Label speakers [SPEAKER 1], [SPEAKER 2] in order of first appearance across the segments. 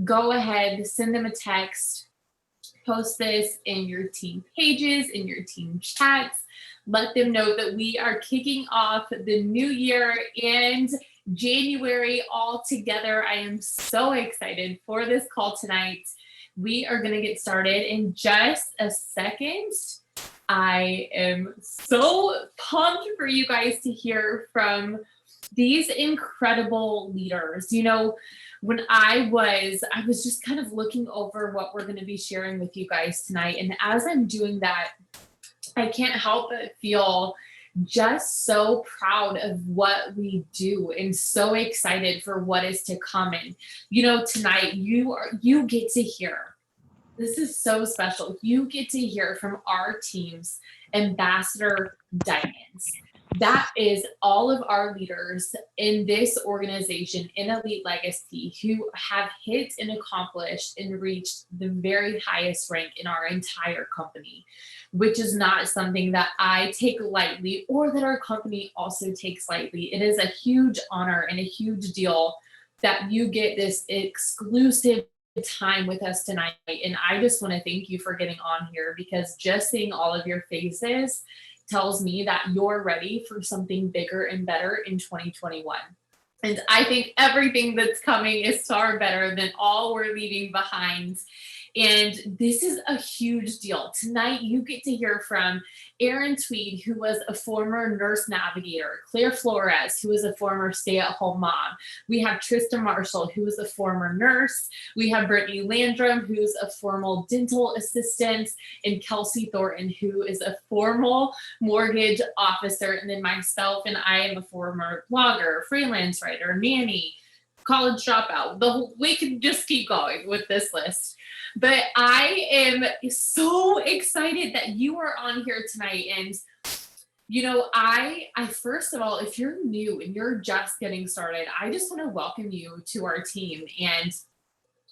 [SPEAKER 1] go ahead, send them a text, post this in your team pages, in your team chats. Let them know that we are kicking off the new year and January all together. I am so excited for this call tonight. We are going to get started in just a second. I am so pumped for you guys to hear from these incredible leaders. You know, when I was just kind of looking over what we're going to be sharing with you guys tonight. And as I'm doing that, I can't help but feel just so proud of what we do and so excited for what is to come. And, you know, tonight you get to hear, this is so special. You get to hear from our team's Ambassador Diamonds. That is all of our leaders in this organization, in Elite Legacy, who have hit and accomplished and reached the very highest rank in our entire company, which is not something that I take lightly or that our company also takes lightly. It is a huge honor and a huge deal that you get this exclusive time with us tonight. And I just want to thank you for getting on here, because just seeing all of your faces tells me that you're ready for something bigger and better in 2021. And I think everything that's coming is far better than all we're leaving behind. And this is a huge deal. Tonight, you get to hear from Erin Tweed, who was a former nurse navigator, Claire Flores, who was a former stay-at-home mom. We have Trista Marshall, who was a former nurse. We have Brittney Landrum, who's a former dental assistant, and Kelsey Thornton, who is a former mortgage officer. And then myself, and I am a former blogger, freelance writer, nanny, college dropout. We can just keep going with this list. But I am so excited that you are on here tonight. And, you know, I first of all, if you're new and you're just getting started, I just want to welcome you to our team. And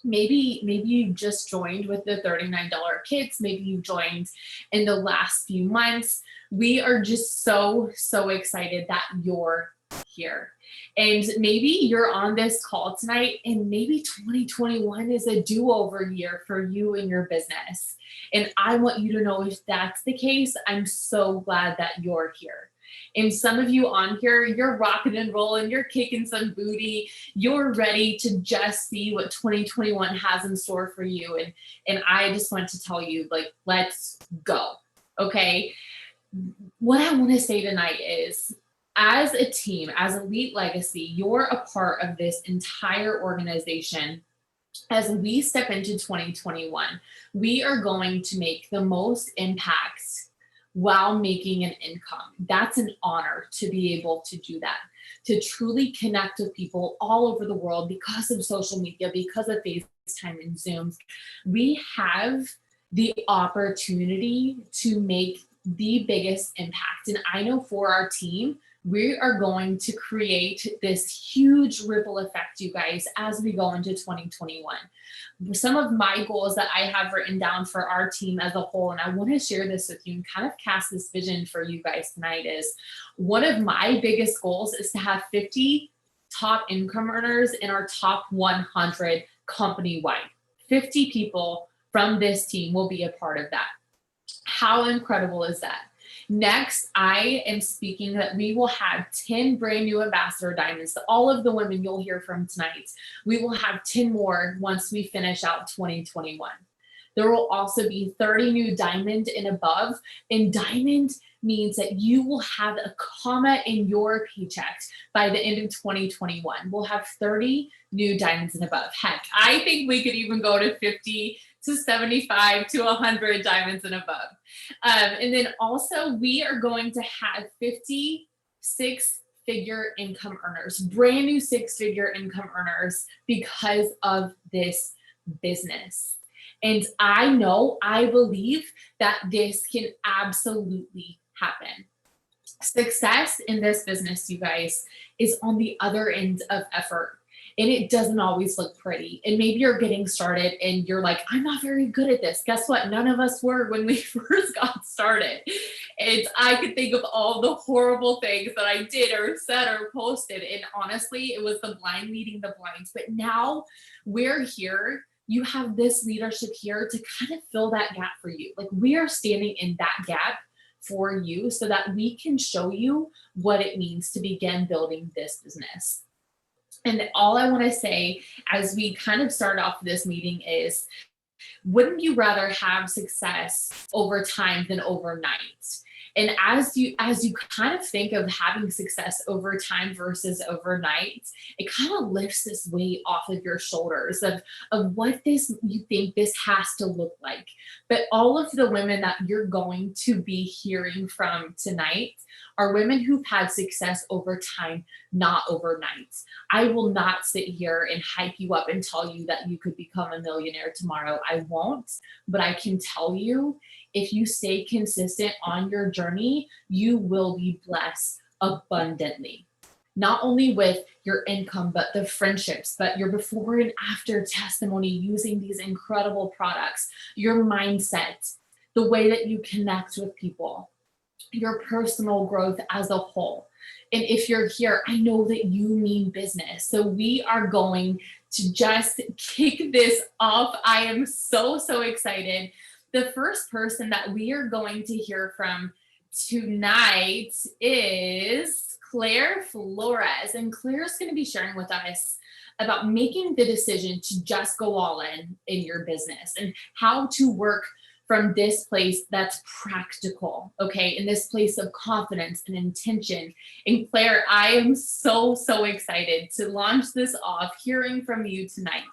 [SPEAKER 1] maybe you just joined with the $39 kits. Maybe you joined in the last few months. We are just so excited that you're here. And maybe you're on this call tonight, and maybe 2021 is a do-over year for you and your business. And I want you to know, if that's the case, I'm so glad that you're here. And some of you on here, you're rocking and rolling, you're kicking some booty, you're ready to just see what 2021 has in store for you. And I just want to tell you, like, let's go. Okay. What I want to say tonight is, as a team, as Elite Legacy, you're a part of this entire organization. As we step into 2021, we are going to make the most impact while making an income. That's an honor to be able to do that, to truly connect with people all over the world because of social media, because of FaceTime and Zooms. We have the opportunity to make the biggest impact. And I know for our team, we are going to create this huge ripple effect, you guys, as we go into 2021. Some of my goals that I have written down for our team as a whole, and I want to share this with you and kind of cast this vision for you guys tonight, is one of my biggest goals is to have 50 top income earners in our top 100 company-wide. 50 people from this team will be a part of that. How incredible is that? Next, I am speaking that we will have 10 brand new Ambassador Diamonds. So all of the women you'll hear from tonight, we will have 10 more once we finish out 2021. There will also be 30 new Diamond and above. And Diamond means that you will have a comma in your paycheck by the end of 2021. We'll have 30 new Diamonds and above. Heck, I think we could even go to 50 to 75 to 100 Diamonds and above. And then also we are going to have 50 six-figure income earners, brand new six-figure income earners, because of this business. And I believe that this can absolutely happen. Success in this business, you guys, is on the other end of effort. And it doesn't always look pretty. And maybe you're getting started and you're like, I'm not very good at this. Guess what? None of us were when we first got started. And I could think of all the horrible things that I did or said or posted. And honestly, it was the blind leading the blinds. But now we're here. You have this leadership here to kind of fill that gap for you. Like, we are standing in that gap for you so that we can show you what it means to begin building this business. And all I want to say as we kind of start off this meeting is, wouldn't you rather have success over time than overnight? And as you kind of think of having success over time versus overnight, it kind of lifts this weight off of your shoulders of what you think this has to look like. But all of the women that you're going to be hearing from tonight are women who've had success over time, not overnight. I will not sit here and hype you up and tell you that you could become a millionaire tomorrow. I won't, but I can tell you, if you stay consistent on your journey, you will be blessed abundantly. Not only with your income, but the friendships, but your before and after testimony using these incredible products, your mindset, the way that you connect with people, your personal growth as a whole. And if you're here, I know that you mean business. So we are going to just kick this off. I am so, so excited. The first person that we are going to hear from tonight is Claire Flores. And Claire is going to be sharing with us about making the decision to just go all in your business and how to work from this place that's practical, okay? In this place of confidence and intention. And Claire, I am so, so excited to launch this off, hearing from you tonight.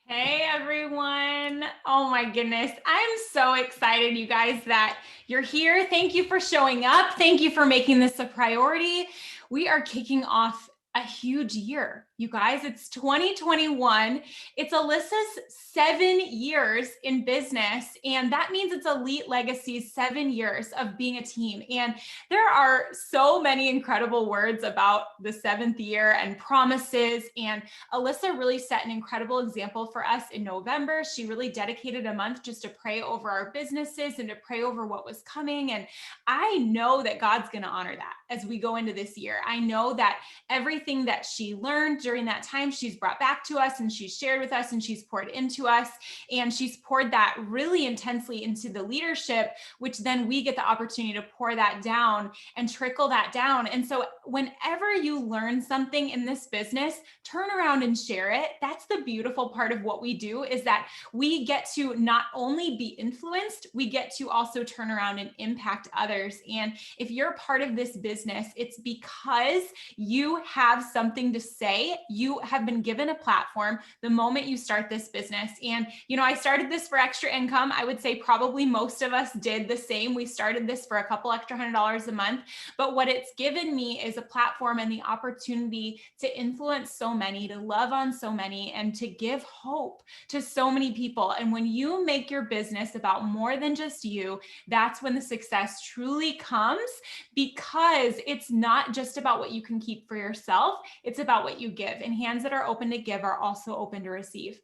[SPEAKER 2] Hey everyone. Oh my goodness. I'm so excited, you guys, that you're here. Thank you for showing up. Thank you for making this a priority. We are kicking off a huge year, you guys. It's 2021. It's Alissa's 7 years in business. And that means it's Elite Legacy's 7 years of being a team. And there are so many incredible words about the 7th year and promises. And Alissa really set an incredible example for us in November. She really dedicated a month just to pray over our businesses and to pray over what was coming. And I know that God's going to honor that as we go into this year. I know that everything that she learned during that time, she's brought back to us and she's shared with us and she's poured into us. And she's poured that really intensely into the leadership, which then we get the opportunity to pour that down and trickle that down. And so whenever you learn something in this business, turn around and share it. That's the beautiful part of what we do, is that we get to not only be influenced, we get to also turn around and impact others. And if you're part of this business, it's because you have something to say. You have been given a platform the moment you start this business. And, you know, I started this for extra income. I would say probably most of us did the same. We started this for a couple extra $100 a month. But what it's given me is a platform and the opportunity to influence so many, to love on so many, and to give hope to so many people. And when you make your business about more than just you, that's when the success truly comes, because it's not just about what you can keep for yourself. It's about what you give, and hands that are open to give are also open to receive.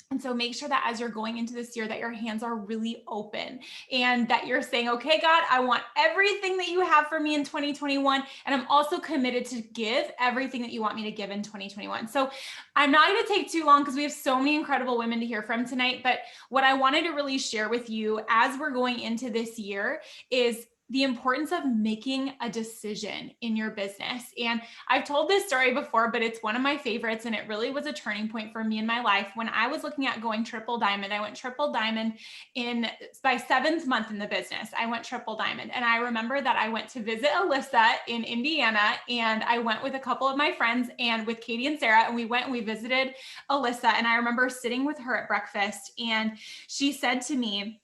[SPEAKER 2] And so make sure that as you're going into this year, that your hands are really open and that you're saying, okay, God, I want everything that you have for me in 2021. And I'm also committed to give everything that you want me to give in 2021. So I'm not going to take too long because we have so many incredible women to hear from tonight. But what I wanted to really share with you as we're going into this year is the importance of making a decision in your business. And I've told this story before, but it's one of my favorites. And it really was a turning point for me in my life. When I was looking at going triple diamond, I went triple diamond in my 7th month in the business. I went triple diamond. And I remember that I went to visit Alissa in Indiana, and I went with a couple of my friends and with Katie and Sarah, and we went and we visited Alissa. And I remember sitting with her at breakfast, and she said to me,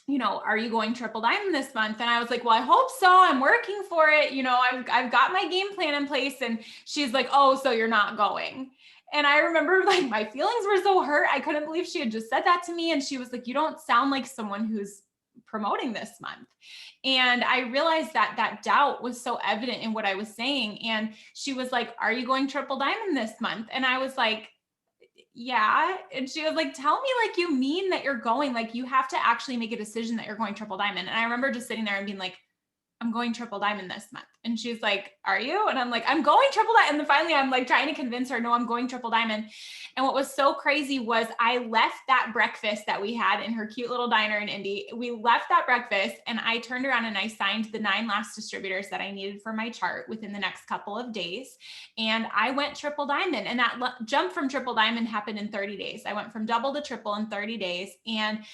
[SPEAKER 2] you know, are you going triple diamond this month? And I was like, well, I hope so. I'm working for it. You know, I've got my game plan in place. And she's like, oh, so you're not going. And I remember, like, my feelings were so hurt. I couldn't believe she had just said that to me. And she was like, you don't sound like someone who's promoting this month. And I realized that that doubt was so evident in what I was saying. And she was like, are you going triple diamond this month? And I was like, yeah. And she was like, tell me like you mean that you're going, like you have to actually make a decision that you're going triple diamond. And I remember just sitting there and being like, I'm going triple diamond this month. And she's like, are you? And I'm like, I'm going triple diamond. And then finally I'm like trying to convince her, no, I'm going triple diamond. And what was so crazy was I left that breakfast that we had in her cute little diner in Indy. We left that breakfast and I turned around and I signed the 9 last distributors that I needed for my chart within the next couple of days. And I went triple diamond, and that jump from triple diamond happened in 30 days. I went from double to triple in 30 days. And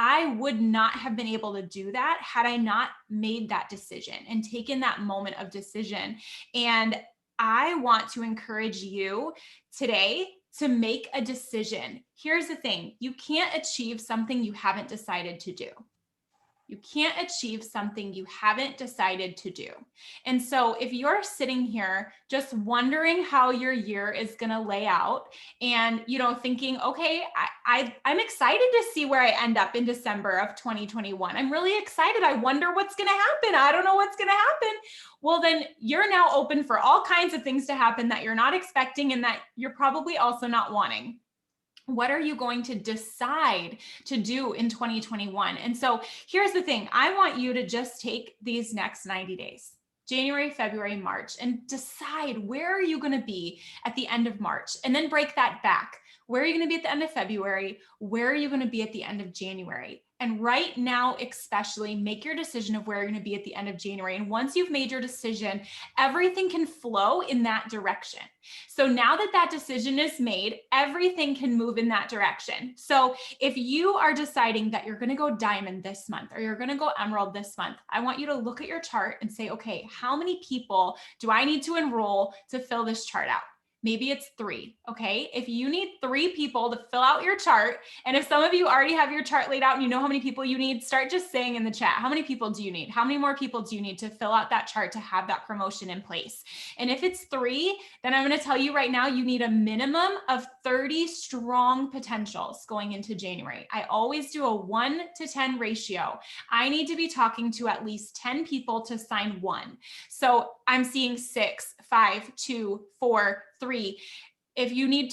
[SPEAKER 2] I would not have been able to do that had I not made that decision and taken that moment of decision. And I want to encourage you today to make a decision. Here's the thing. You can't achieve something you haven't decided to do. You can't achieve something you haven't decided to do. And so if you're sitting here just wondering how your year is going to lay out and, thinking, okay, I'm excited to see where I end up in December of 2021. I'm really excited. I wonder what's going to happen. I don't know what's going to happen. Well, then you're now open for all kinds of things to happen that you're not expecting and that you're probably also not wanting. What are you going to decide to do in 2021? And so here's the thing. I want you to just take these next 90 days, January, February, March, and decide where are you going to be at the end of March, and then break that back. Where are you going to be at the end of February? Where are you going to be at the end of January? And right now, especially, make your decision of where you're going to be at the end of January. And once you've made your decision, everything can flow in that direction. So now that that decision is made, everything can move in that direction. So if you are deciding that you're going to go diamond this month or you're going to go emerald this month, I want you to look at your chart and say, okay, how many people do I need to enroll to fill this chart out? Maybe it's 3, okay? If you need 3 people to fill out your chart, and if some of you already have your chart laid out and you know how many people you need, start just saying in the chat, how many people do you need? How many more people do you need to fill out that chart to have that promotion in place? And if it's 3, then I'm gonna tell you right now, you need a minimum of 30 strong potentials going into January. I always do a 1 to 10 ratio. I need to be talking to at least 10 people to sign 1. So I'm seeing 6, 5, 2, 4, 3. If you need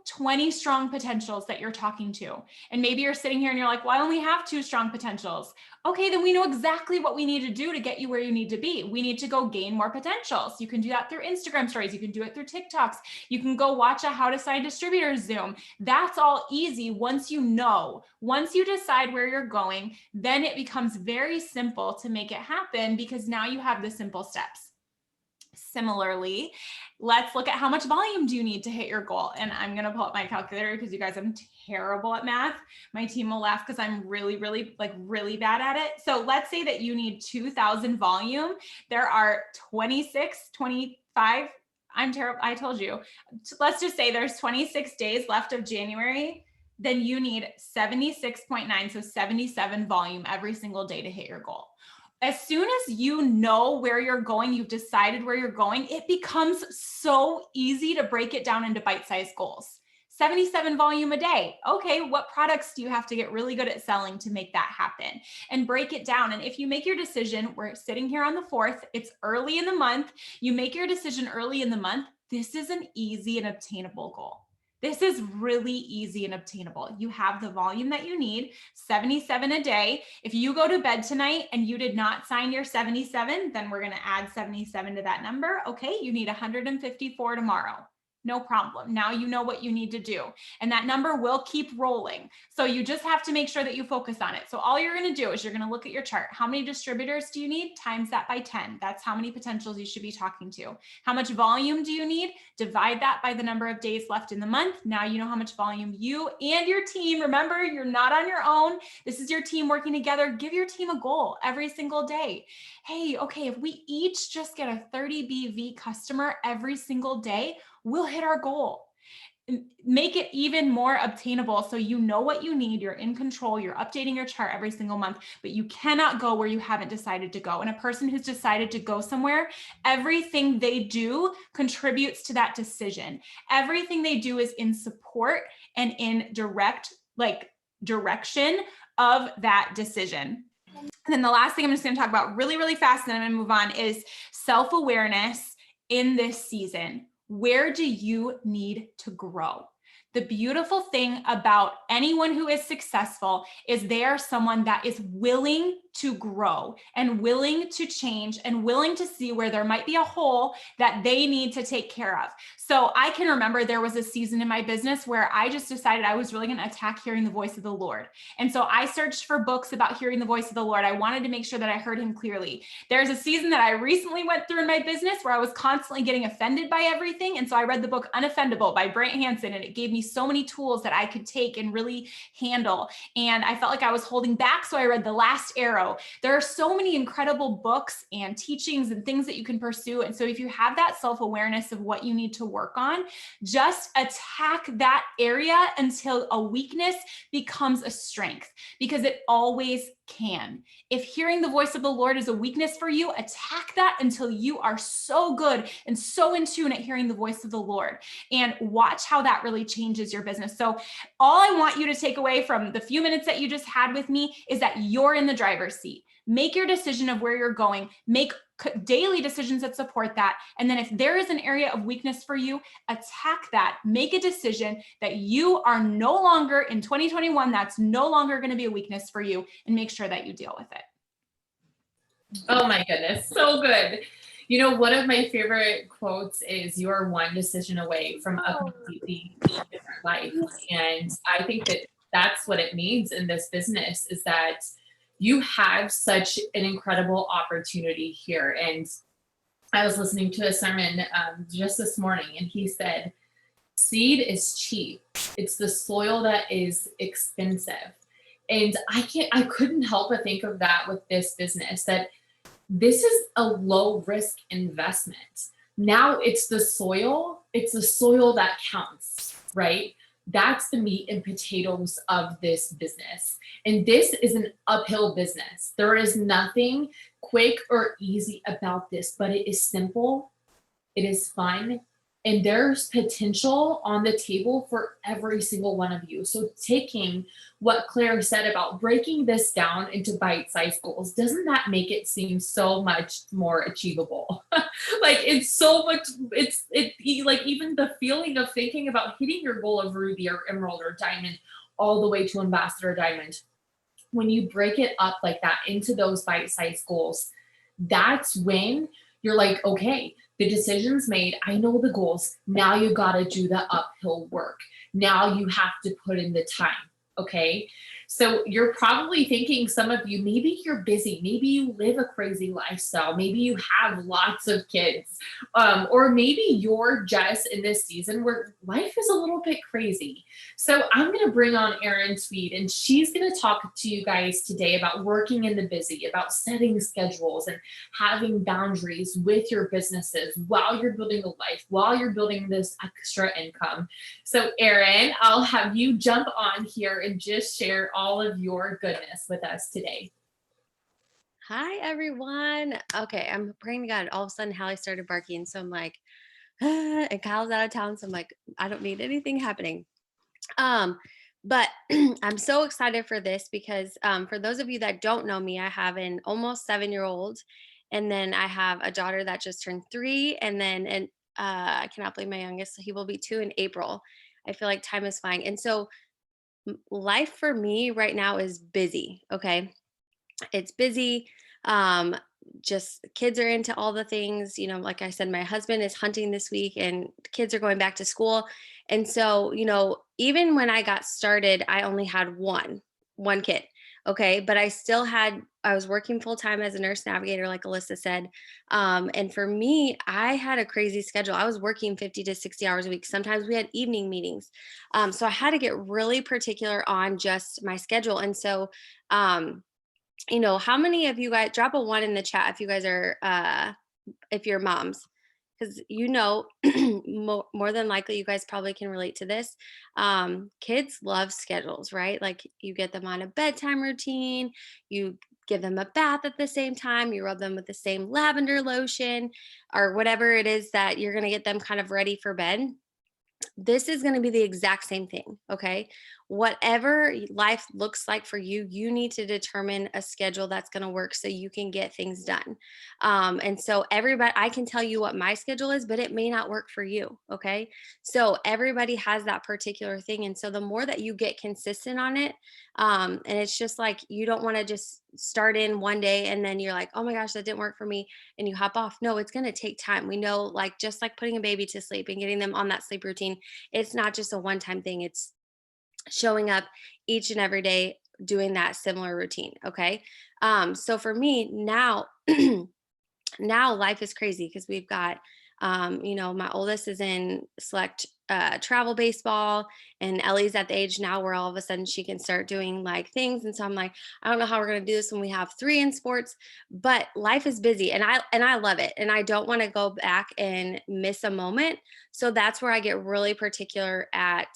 [SPEAKER 2] 20 strong potentials that you're talking to. And maybe you're sitting here and you're like, well, I only have 2 strong potentials. Okay, then we know exactly what we need to do to get you where you need to be. We need to go gain more potentials. You can do that through Instagram stories. You can do it through TikToks. You can go watch a How to Sign Distributors Zoom. That's all easy once you know. Once you decide where you're going, then it becomes very simple to make it happen because now you have the simple steps. Similarly, let's look at how much volume do you need to hit your goal. And I'm going to pull up my calculator because you guys, I'm terrible at math. My team will laugh because I'm really bad at it. So let's say that you need 2,000 volume. There are 25. I'm terrible. I told you. Let's just say there's 26 days left of January. Then you need 76.9. So 77 volume every single day to hit your goal. As soon as you know where you're going, you've decided where you're going, it becomes so easy to break it down into bite-sized goals. 77 volume a day. Okay, what products do you have to get really good at selling to make that happen? And break it down. And if you make your decision, we're sitting here on the 4th, it's early in the month, you make your decision early in the month, this is an easy and obtainable goal. This is really easy and obtainable. You have the volume that you need, 77 a day. If you go to bed tonight and you did not sign your 77, then we're going to add 77 to that number. Okay, you need 154 tomorrow. No problem. Now you know what you need to do. And that number will keep rolling. So you just have to make sure that you focus on it. So all you're going to do is you're going to look at your chart. How many distributors do you need? Times that by 10. That's how many potentials you should be talking to. How much volume do you need? Divide that by the number of days left in the month. Now you know how much volume you and your team, remember, you're not on your own. This is your team working together. Give your team a goal every single day. Hey, okay, if we each just get a 30 BV customer every single day, we'll hit our goal. Make it even more obtainable so you know what you need, you're in control, you're updating your chart every single month, but you cannot go where you haven't decided to go. And a person who's decided to go somewhere, everything they do contributes to that decision. Everything they do is in support and in direction of that decision. And then the last thing I'm just going to talk about really, really fast, and then I'm going to move on, is self-awareness in this season. Where do you need to grow? The beautiful thing about anyone who is successful is they are someone that is willing to grow and willing to change and willing to see where there might be a hole that they need to take care of. So I can remember there was a season in my business where I just decided I was really going to attack hearing the voice of the Lord. And so I searched for books about hearing the voice of the Lord. I wanted to make sure that I heard him clearly. There's a season that I recently went through in my business where I was constantly getting offended by everything. And so I read the book Unoffendable by Brant Hansen, and it gave me so many tools that I could take and really handle. And I felt like I was holding back. So I read The Last Arrow. There are so many incredible books and teachings and things that you can pursue. And so if you have that self-awareness of what you need to work on, just attack that area until a weakness becomes a strength, because it always can. If hearing the voice of the Lord is a weakness for you, attack that until you are so good and so in tune at hearing the voice of the Lord, and watch how that really changes your business. So all I want you to take away from the few minutes that you just had with me is that you're in the driver's seat. Make your decision of where you're going. Make daily decisions that support that. And then if there is an area of weakness for you, attack that. Make a decision that you are no longer in 2021, that's no longer going to be a weakness for you, and make sure that you deal with it.
[SPEAKER 1] Oh my goodness. So good. You know, one of my favorite quotes is, "You are one decision away from a completely different life." And I think that that's what it means in this business, is that you have such an incredible opportunity here. And I was listening to a sermon just this morning, and he said, seed is cheap. It's the soil that is expensive. And I couldn't help but think of that with this business, that this is a low risk investment. Now it's the soil that counts, right? That's the meat and potatoes of this business. And this is an uphill business. There is nothing quick or easy about this, but it is simple. It is fun. And there's potential on the table for every single one of you. So taking what Claire said about breaking this down into bite-sized goals, doesn't that make it seem so much more achievable? Like it's so much, like even the feeling of thinking about hitting your goal of ruby or emerald or diamond all the way to Ambassador Diamond. When you break it up like that into those bite-sized goals, that's when you're like, okay, the decision's made. I know the goals. Now you got to do the uphill work. Now you have to put in the time. Okay. So you're probably thinking, some of you, maybe you're busy. Maybe you live a crazy lifestyle. Maybe you have lots of kids. Or maybe you're just in this season where life is a little bit crazy. So I'm going to bring on Erin Tweed, and she's going to talk to you guys today about working in the busy, about setting schedules and having boundaries with your businesses while you're building a life, while you're building this extra income. So Erin, I'll have you jump on here and just share all of your goodness with us today.
[SPEAKER 3] Hi, everyone. Okay, I'm praying to God. All of a sudden, Hallie started barking. So I'm like, and Kyle's out of town. So I'm like, I don't need anything happening. But I'm so excited for this because for those of you that don't know me, I have an almost 7-year-old. And then I have a daughter that just turned 3. And then I cannot believe my youngest. So he will be 2 in April. I feel like time is flying. And so life for me right now is busy. Okay. It's busy. Just kids are into all the things, you know, like I said, my husband is hunting this week and kids are going back to school. And so, you know, even when I got started, I only had one kid. Okay. But I was working full time as a nurse navigator, like Alissa said. And for me, I had a crazy schedule. I was working 50 to 60 hours a week. Sometimes we had evening meetings. So I had to get really particular on just my schedule. And so, you know, how many of you guys, drop a 1 in the chat if you guys are, if you're moms, because you know, more than likely you guys probably can relate to this. Kids love schedules, right? Like you get them on a bedtime routine, you give them a bath at the same time, you rub them with the same lavender lotion or whatever it is that you're going to get them kind of ready for bed. This is going to be the exact same thing. Okay. whatever life looks like for you, you need to determine a schedule that's going to work so you can get things done. And so everybody, I can tell you what my schedule is, but it may not work for you. Okay. So everybody has that particular thing. And so the more that you get consistent on it, and it's just like, you don't want to just start in one day and then you're like, oh my gosh, that didn't work for me, and you hop off. No, it's going to take time. We know, like, just like putting a baby to sleep and getting them on that sleep routine, it's not just a one-time thing. It's showing up each and every day doing that similar routine. Okay. So for me now, now life is crazy because we've got, my oldest is in select travel baseball, and Ellie's at the age now where all of a sudden she can start doing like things. And so I'm like, I don't know how we're going to do this when we have three in sports, but life is busy, and I love it. And I don't want to go back and miss a moment. So that's where I get really particular at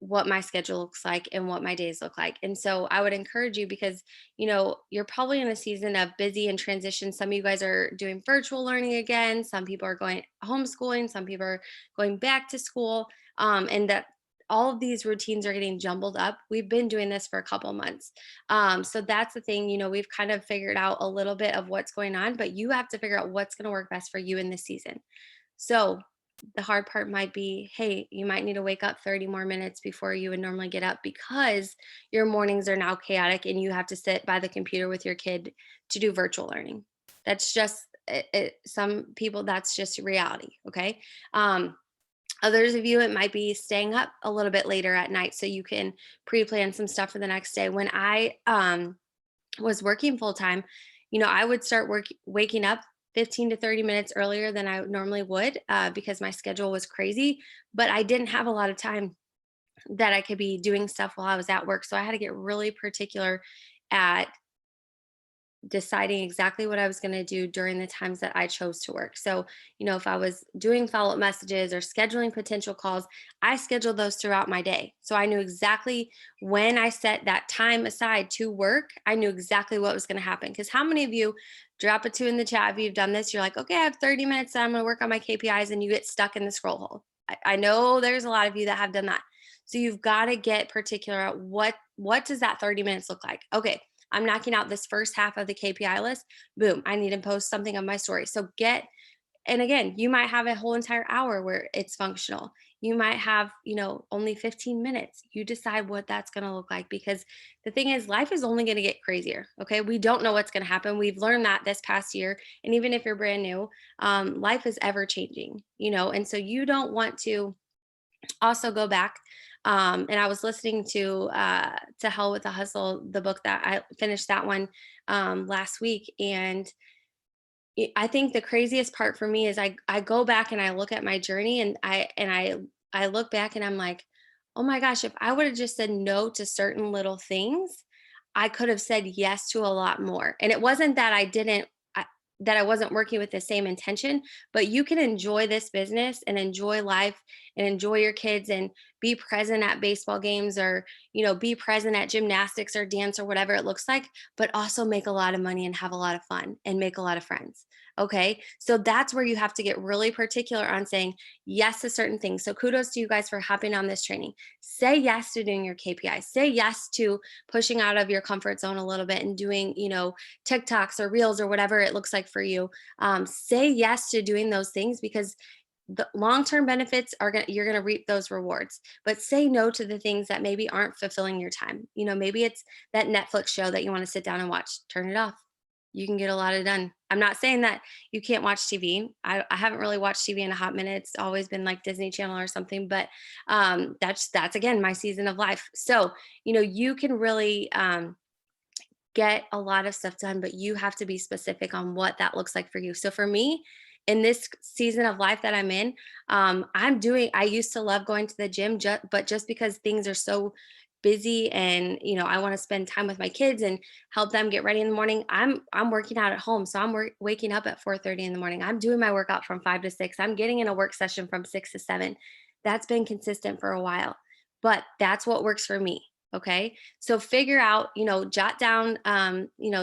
[SPEAKER 3] what my schedule looks like and what my days look like. And so I would encourage you, because you're probably in a season of busy and transition. Some of you guys are doing virtual learning again, some people are going homeschooling, some people are going back to school, and that all of these routines are getting jumbled up. We've been doing this for a couple months. So that's the thing, we've kind of figured out a little bit of what's going on, but you have to figure out what's going to work best for you in this season. So the hard part might be, hey, you might need to wake up 30 more minutes before you would normally get up, because your mornings are now chaotic and you have to sit by the computer with your kid to do virtual learning. That's just some people, that's just reality. Okay. Others of you, it might be staying up a little bit later at night so you can pre-plan some stuff for the next day. When I was working full time, I would start waking up 15 to 30 minutes earlier than I normally would, because my schedule was crazy, but I didn't have a lot of time that I could be doing stuff while I was at work. So I had to get really particular at deciding exactly what I was going to do during the times that I chose to work. So, if I was doing follow-up messages or scheduling potential calls, I scheduled those throughout my day. So I knew exactly when I set that time aside to work, I knew exactly what was going to happen. Because how many of you, drop a 2 in the chat if you've done this, you're like, okay, I have 30 minutes that I'm going to work on my KPIs, and you get stuck in the scroll hole. I know there's a lot of you that have done that. So you've got to get particular at what does that 30 minutes look like? Okay, I'm knocking out this first half of the KPI list. Boom, I need to post something on my story. So and again, you might have a whole entire hour where it's functional. You might have, only 15 minutes. You decide what that's going to look like, because the thing is, life is only going to get crazier. Okay. We don't know what's going to happen. We've learned that this past year. And even if you're brand new, life is ever changing, and so you don't want to also go back. And I was listening to Hell with the Hustle, the book that I finished that one last week. And I think the craziest part for me is I go back and I look at my journey, and I look back and I'm like, oh my gosh, if I would have just said no to certain little things, I could have said yes to a lot more. And it wasn't that that I wasn't working with the same intention, but you can enjoy this business and enjoy life and enjoy your kids and be present at baseball games, or, be present at gymnastics or dance or whatever it looks like, but also make a lot of money and have a lot of fun and make a lot of friends. Okay. So that's where you have to get really particular on saying yes to certain things. So kudos to you guys for hopping on this training. Say yes to doing your KPIs. Say yes to pushing out of your comfort zone a little bit and doing, TikToks or reels or whatever it looks like for you. Say yes to doing those things, because the long-term benefits you're going to reap those rewards. But say no to the things that maybe aren't fulfilling your time. Maybe it's that Netflix show that you want to sit down and watch. Turn it off. You can get a lot of done. I'm not saying that you can't watch TV. I haven't really watched TV in a hot minute. It's always been like Disney Channel or something, but that's again my season of life. So you can really get a lot of stuff done, but you have to be specific on what that looks like for you. So for me, in this season of life that I'm in, I used to love going to the gym, but just because things are so busy and, I want to spend time with my kids and help them get ready in the morning, I'm working out at home. So I'm waking up at 4:30 in the morning. I'm doing my workout from 5 to 6. I'm getting in a work session from 6 to 7. That's been consistent for a while, but that's what works for me. Okay. So figure out, jot down,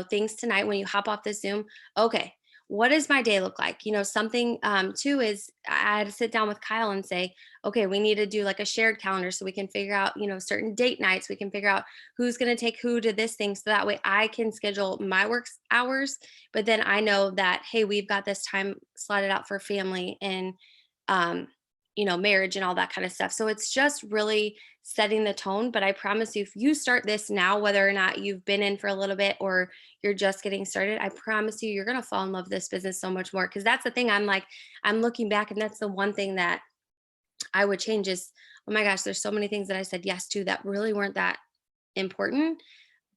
[SPEAKER 3] things tonight when you hop off the Zoom. Okay. what does my day look like? Something too is I had to sit down with Kyle and say, okay, we need to do like a shared calendar so we can figure out, certain date nights. We can figure out who's going to take who to this thing. So that way I can schedule my work hours, but then I know that, hey, we've got this time slotted out for family and, um, marriage and all that kind of stuff. So it's just really setting the tone. But I promise you, if you start this now, whether or not you've been in for a little bit or you're just getting started, I promise you, you're going to fall in love with this business so much more. Cause that's the thing. I'm looking back, and that's the one thing that I would change is, oh my gosh, there's so many things that I said yes to that really weren't that important,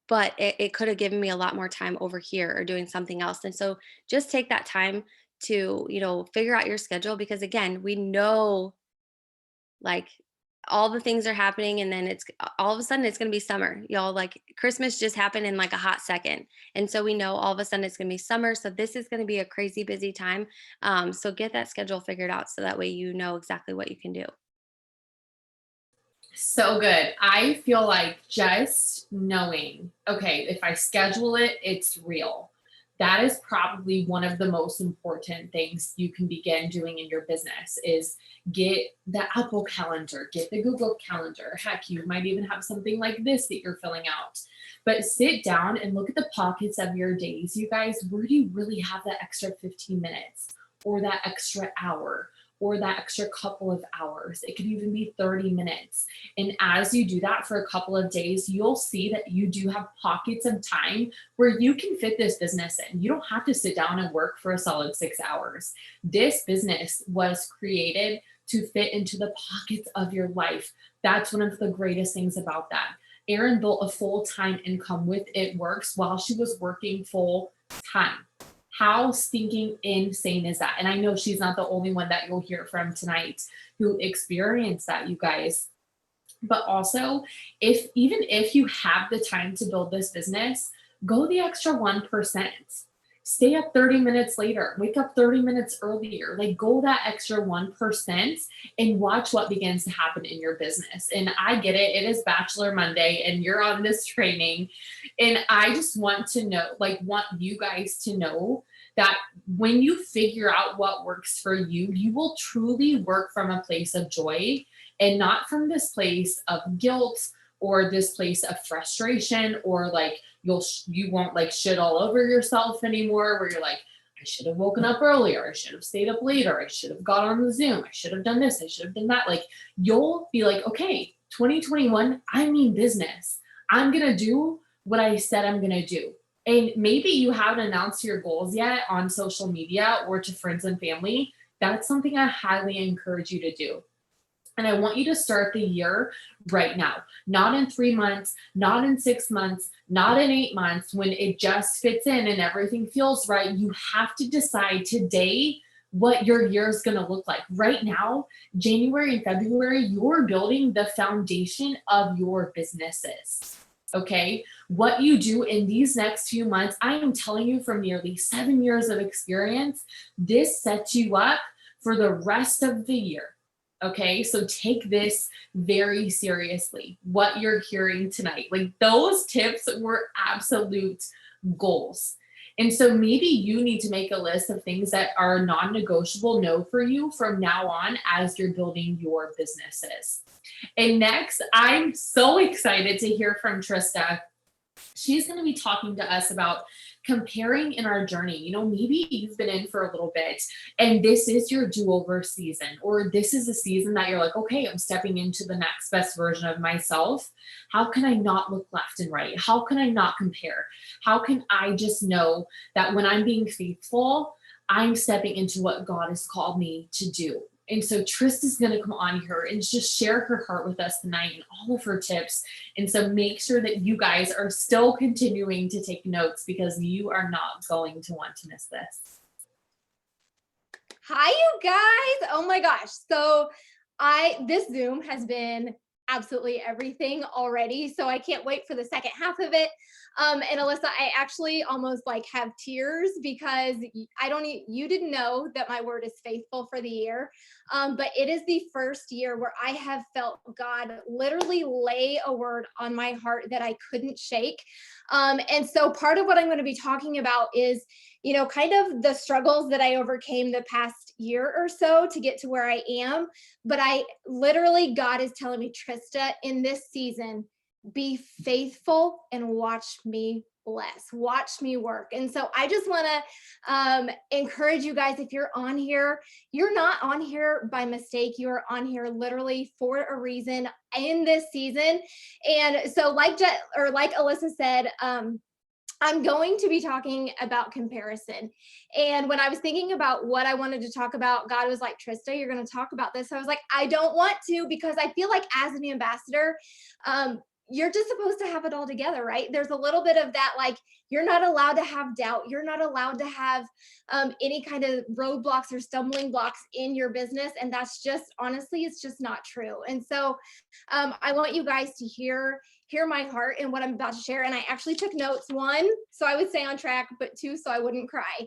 [SPEAKER 3] but it could have given me a lot more time over here or doing something else. And so just take that time to, figure out your schedule, because again, we know like all the things are happening, and then it's all of a sudden it's going to be summer, y'all. Like Christmas just happened in like a hot second, and so we know all of a sudden it's going to be summer, so this is going to be a crazy busy time. So get that schedule figured out so that way you know exactly what you can do.
[SPEAKER 1] So good. I feel like just knowing, okay, if I schedule it, it's real. That is probably one of the most important things you can begin doing in your business is get the Apple Calendar, get the Google Calendar. Heck, you might even have something like this that you're filling out. But sit down and look at the pockets of your days, you guys. Where do you really have that extra 15 minutes or that extra hour? Or that extra couple of hours. It could even be 30 minutes. And as you do that for a couple of days, you'll see that you do have pockets of time where you can fit this business in. You don't have to sit down and work for a solid 6 hours. This business was created to fit into the pockets of your life. That's one of the greatest things about that. Erin built a full-time income with It Works while she was working full-time. How stinking insane is that? And I know she's not the only one that you'll hear from tonight who experienced that, you guys. But also, even if you have the time to build this business, go the extra 1%. Stay up 30 minutes later, wake up 30 minutes earlier, like go that extra 1% and watch what begins to happen in your business. And I get it. It is Bachelor Monday and you're on this training. And I just want to know, want you guys to know that when you figure out what works for you, you will truly work from a place of joy and not from this place of guilt or this place of frustration, or like you won't like shit all over yourself anymore, where you're like, I should have woken up earlier, I should have stayed up later, I should have got on the Zoom, I should have done this, I should have done that. Like you'll be like, okay, 2021, I mean business. I'm gonna do what I said I'm gonna do. And maybe you haven't announced your goals yet on social media or to friends and family. That's something I highly encourage you to do. And I want you to start the year right now, not in 3 months, not in 6 months, not in 8 months, when it just fits in and everything feels right. You have to decide today what your year is going to look like. Right now, January and February, you're building the foundation of your businesses. Okay. What you do in these next few months, I am telling you from nearly 7 years of experience, this sets you up for the rest of the year. Okay, so take this very seriously, what you're hearing tonight. Like those tips were absolute goals. And so maybe you need to make a list of things that are non-negotiable no for you from now on as you're building your businesses. And next, I'm so excited to hear from Trista. She's going to be talking to us about comparing in our journey. Maybe you've been in for a little bit and this is your do-over season, or this is a season that you're like, okay, I'm stepping into the next best version of myself. How can I not look left and right? How can I not compare? How can I just know that when I'm being faithful, I'm stepping into what God has called me to do? And so Trista's going to come on here and just share her heart with us tonight and all of her tips. And so make sure that you guys are still continuing to take notes, because you are not going to want to miss this.
[SPEAKER 4] Hi, you guys. Oh my gosh. So this Zoom has been absolutely everything already. So I can't wait for the second half of it. And Alissa, I actually almost have tears because you didn't know that my word is faithful for the year. but it is the first year where I have felt God literally lay a word on my heart that I couldn't shake. And so part of what I'm going to be talking about is, you know, kind of the struggles that I overcame the past year or so to get to where I am. But I literally, God is telling me, Trista, in this season, be faithful and watch me bless, watch me work. And so I just want to encourage you guys, if you're on here, you're not on here by mistake. You are on here literally for a reason in this season. And so like Alissa said, I'm going to be talking about comparison. And when I was thinking about what I wanted to talk about, God was like, Trista, you're going to talk about this. I was like, I don't want to, because I feel like as an ambassador, you're just supposed to have it all together, right? There's a little bit of that, like, you're not allowed to have doubt. You're not allowed to have any kind of roadblocks or stumbling blocks in your business. And that's just, honestly, it's just not true. And so I want you guys to hear my heart and what I'm about to share. And I actually took notes, 1, so I would stay on track, but 2, so I wouldn't cry.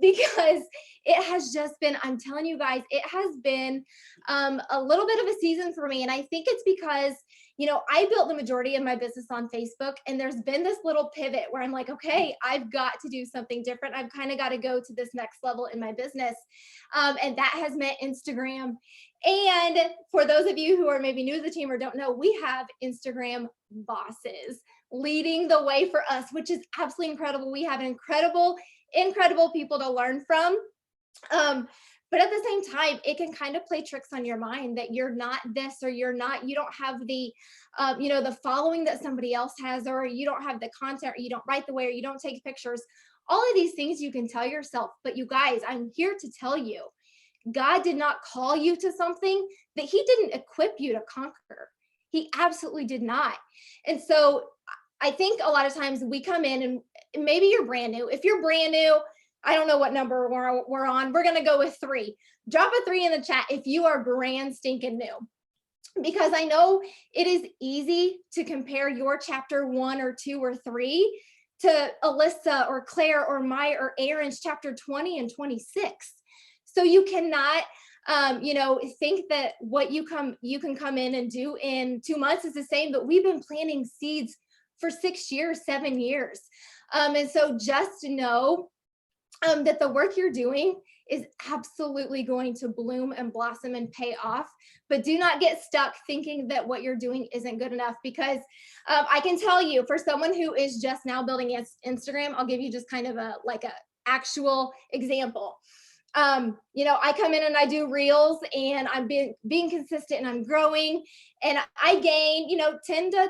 [SPEAKER 4] Because it has just been, I'm telling you guys, it has been a little bit of a season for me. And I think it's because, you know, I built the majority of my business on Facebook, and there's been this little pivot where I'm like, okay, I've got to do something different. I've kind of got to go to this next level in my business. And that has meant Instagram. And for those of you who are maybe new to the team or don't know, we have Instagram bosses leading the way for us, which is absolutely incredible. We have incredible people to learn from. But at the same time, it can kind of play tricks on your mind that you're not this, or you don't have the, you know, the following that somebody else has, or you don't have the content, or you don't write the way, or you don't take pictures. All of these things you can tell yourself. But you guys, I'm here to tell you, God did not call you to something that he didn't equip you to conquer. He absolutely did not. And so I think a lot of times we come in, and maybe you're brand new. If you're brand new, I don't know what number we're on. We're going to go with 3. Drop a 3 in the chat if you are brand stinking new. Because I know it is easy to compare your chapter 1 or 2 or 3 to Alissa or Claire or Maya or Erin's chapter 20 and 26. So you cannot, you know, think that what you can come in and do in 2 months is the same. But we've been planting seeds for 6 years, 7 years. And so just know that the work you're doing is absolutely going to bloom and blossom and pay off. But do not get stuck thinking that what you're doing isn't good enough, because I can tell you, for someone who is just now building Instagram, I'll give you just kind of a actual example. You know, I come in and I do reels, and I'm being consistent, and I'm growing, and I gain, you know, 10 to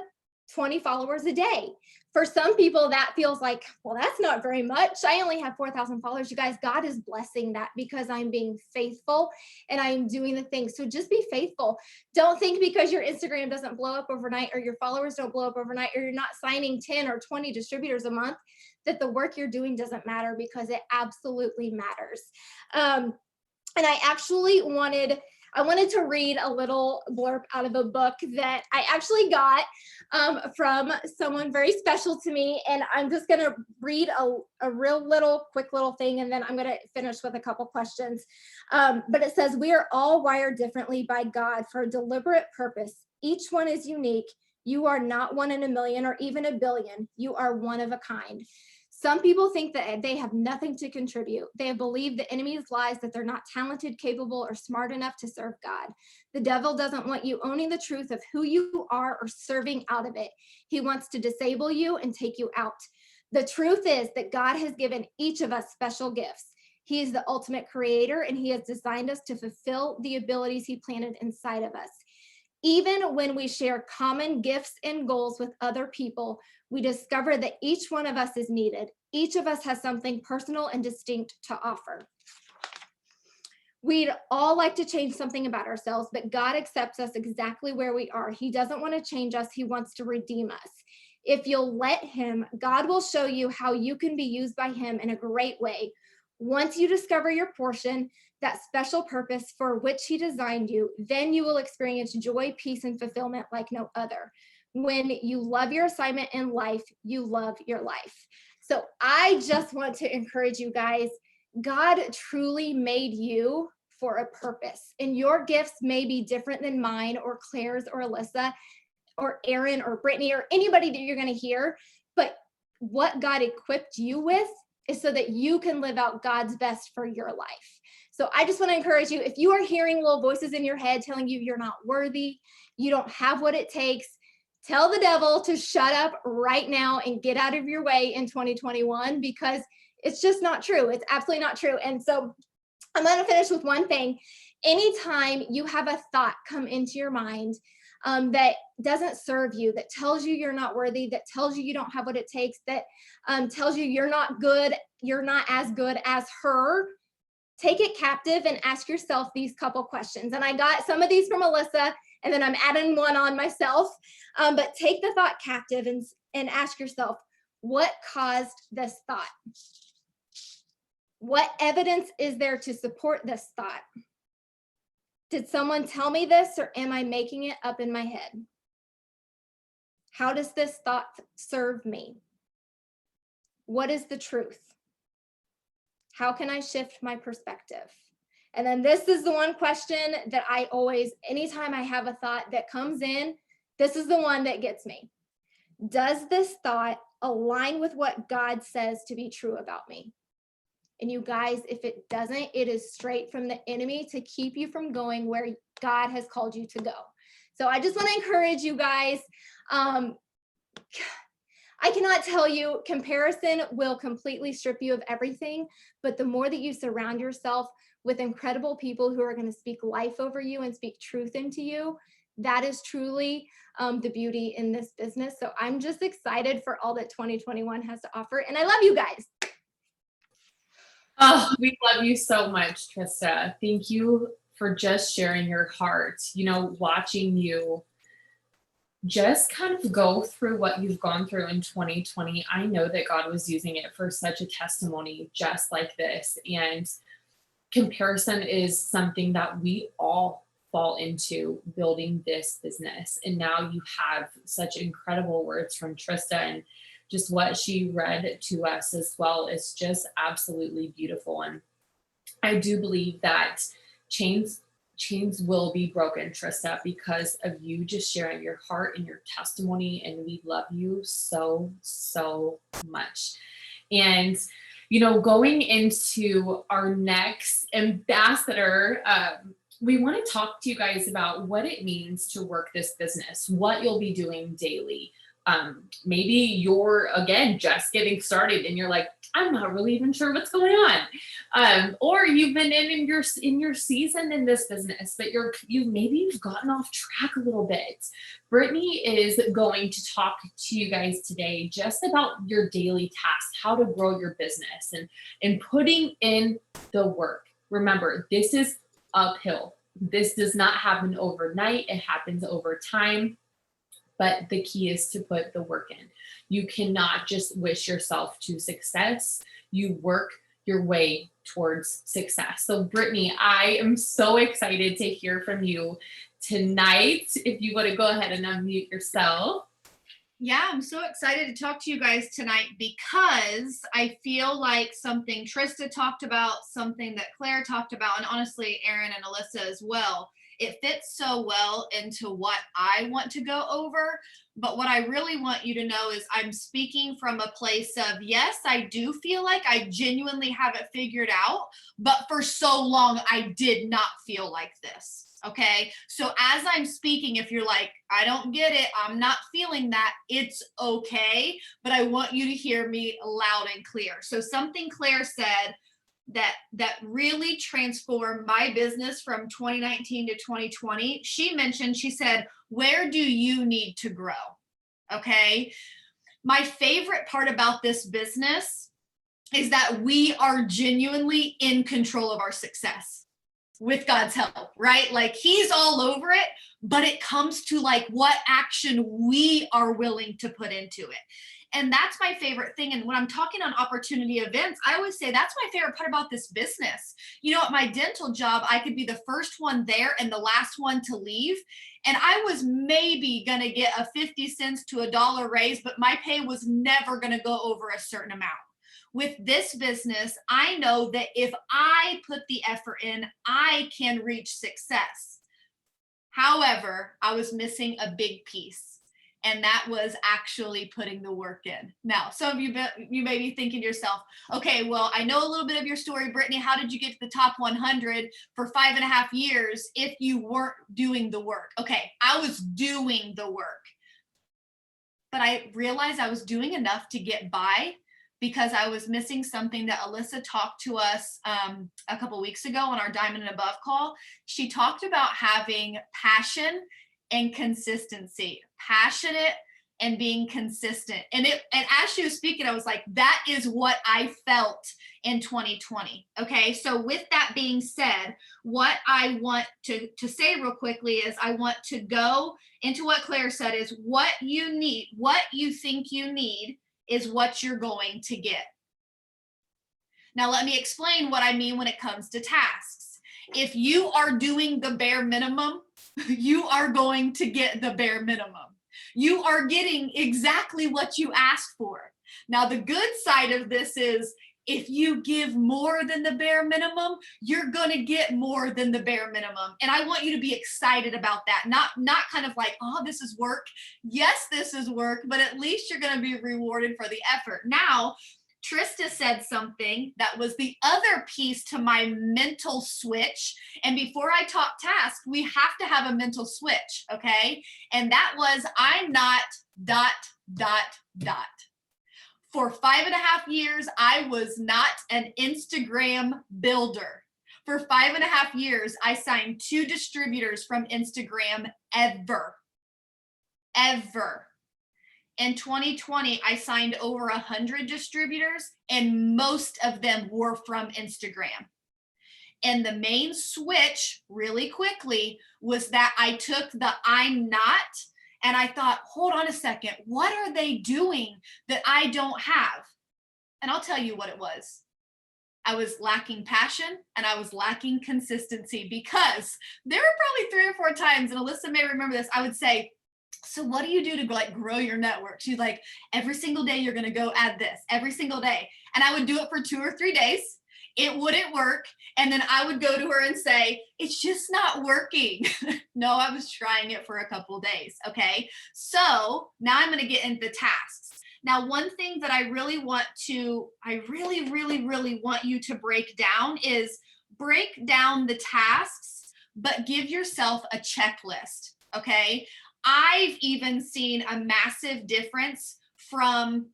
[SPEAKER 4] 20 followers a day. For some people, that feels like, well, that's not very much. I only have 4,000 followers. You guys, God is blessing that because I'm being faithful and I'm doing the things. So just be faithful. Don't think because your Instagram doesn't blow up overnight, or your followers don't blow up overnight, or you're not signing 10 or 20 distributors a month, that the work you're doing doesn't matter, because it absolutely matters. And I actually wanted to read a little blurb out of a book that I actually got from someone very special to me. And I'm just going to read a real quick little thing, and then I'm going to finish with a couple questions. But it says, we are all wired differently by God for a deliberate purpose. Each one is unique. You are not 1 in a million or even a billion. You are one of a kind. Some people think that they have nothing to contribute. They have believed the enemy's lies that they're not talented, capable, or smart enough to serve God. The devil doesn't want you owning the truth of who you are or serving out of it. He wants to disable you and take you out. The truth is that God has given each of us special gifts. He is the ultimate creator, and he has designed us to fulfill the abilities he planted inside of us. Even when we share common gifts and goals with other people, we discover that each one of us is needed. Each of us has something personal and distinct to offer. We'd all like to change something about ourselves, but God accepts us exactly where we are. He doesn't want to change us. He wants to redeem us. If you'll let him, God will show you how you can be used by him in a great way. Once you discover your portion, that special purpose for which he designed you, then you will experience joy, peace, and fulfillment like no other. When you love your assignment in life, you love your life. So I just want to encourage you guys, God truly made you for a purpose. And your gifts may be different than mine or Claire's or Alissa or Erin or Brittany or anybody that you're going to hear. But what God equipped you with is so that you can live out God's best for your life. So I just want to encourage you, if you are hearing little voices in your head telling you you're not worthy, you don't have what it takes, tell the devil to shut up right now and get out of your way in 2021, because it's just not true. It's absolutely not true. And so I'm going to finish with one thing. Anytime you have a thought come into your mind that doesn't serve you, that tells you you're not worthy, that tells you you don't have what it takes, that tells you you're not good, you're not as good as her, take it captive and ask yourself these couple questions. And I got some of these from Alissa, and then I'm adding one on myself. But take the thought captive and ask yourself, what caused this thought? What evidence is there to support this thought? Did someone tell me this, or am I making it up in my head? How does this thought serve me? What is the truth? How can I shift my perspective? And then this is the one question that I always, anytime I have a thought that comes in, this is the one that gets me. Does this thought align with what God says to be true about me? And you guys, if it doesn't, it is straight from the enemy to keep you from going where God has called you to go. So I just want to encourage you guys. I cannot tell you, comparison will completely strip you of everything, but the more that you surround yourself with incredible people who are going to speak life over you and speak truth into you, that is truly the beauty in this business. So I'm just excited for all that 2021 has to offer. And I love you guys.
[SPEAKER 1] Oh, we love you so much, Trista. Thank you for just sharing your heart. You know, watching you just kind of go through what you've gone through in 2020. I know that God was using it for such a testimony just like this. And comparison is something that we all fall into building this business. And now you have such incredible words from Trista, and just what she read to us as well is just absolutely beautiful. And I do believe that chains will be broken, Trista, because of you just sharing your heart and your testimony. And we love you so, so much. And, you know, going into our next ambassador, we want to talk to you guys about what it means to work this business, what you'll be doing daily. Maybe you're, again, just getting started and you're like, I'm not really even sure what's going on. Or you've been in your season in this business, but you've gotten off track a little bit. Brittney is going to talk to you guys today just about your daily tasks, how to grow your business and putting in the work. Remember, this is uphill. This does not happen overnight. It happens over time. But the key is to put the work in. You cannot just wish yourself to success. You work your way towards success. So Brittney, I am so excited to hear from you tonight. If you want to go ahead and unmute yourself.
[SPEAKER 5] Yeah, I'm so excited to talk to you guys tonight because I feel like something Trista talked about, something that Claire talked about, and honestly, Erin and Alissa as well. It fits so well into what I want to go over. But what I really want you to know is I'm speaking from a place of, yes, I do feel like I genuinely have it figured out, but for so long, I did not feel like this. Okay. So as I'm speaking, if you're like, I don't get it, I'm not feeling that, it's okay. But I want you to hear me loud and clear. So something Claire said that really transformed my business from 2019 to 2020. She said, where do you need to grow? Okay. My favorite part about this business is that we are genuinely in control of our success with God's help, right? Like he's all over it, but it comes to like what action we are willing to put into it. And that's my favorite thing. And when I'm talking on opportunity events, I always say that's my favorite part about this business. You know, at my dental job, I could be the first one there and the last one to leave. And I was maybe going to get a 50 cents to $1 raise, but my pay was never going to go over a certain amount. with this business, I know that if I put the effort in, I can reach success. However, I was missing a big piece, and that was actually putting the work in. Now, some of you may be thinking to yourself, okay, well, I know a little bit of your story, Brittany. How did you get to the top 100 for 5.5 years if you weren't doing the work? Okay, I was doing the work, but I realized I was doing enough to get by because I was missing something that Alissa talked to us a couple weeks ago on our Diamond and Above call. She talked about having passion and consistency, passionate and being consistent. And as she was speaking, I was like, that is what I felt in 2020. Okay, so with that being said, what I want to say real quickly is I want to go into what Claire said is what you need, what you think you need is what you're going to get. Now, let me explain what I mean when it comes to tasks. If you are doing the bare minimum, you are going to get the bare minimum. You are getting exactly what you asked for. Now, the good side of this is if you give more than the bare minimum, you're going to get more than the bare minimum. And I want you to be excited about that. Not kind of like, oh, this is work. Yes, this is work, but at least you're going to be rewarded for the effort. Now, Trista said something that was the other piece to my mental switch. And before I talk task, we have to have a mental switch, okay? And that was, I'm not ... For 5.5 years, I was not an Instagram builder. For 5.5 years, I signed 2 distributors from Instagram ever. In 2020, I signed over 100 distributors, and most of them were from Instagram. And the main switch, really quickly, was that I took the I'm not, and I thought, hold on a second, what are they doing that I don't have? And I'll tell you what it was. I was lacking passion and I was lacking consistency, because there were probably 3 or 4 times, and Alissa may remember this, I would say, so what do you do to like grow your network? She's like, every single day you're going to go add this, every single day. And I would do it for 2 or 3 days. It wouldn't work. And then I would go to her and say, it's just not working. No, I was trying it for a couple days. Okay. So now I'm going to get into the tasks. Now, one thing that I really want you to break down is break down the tasks, but give yourself a checklist. Okay. I've even seen a massive difference from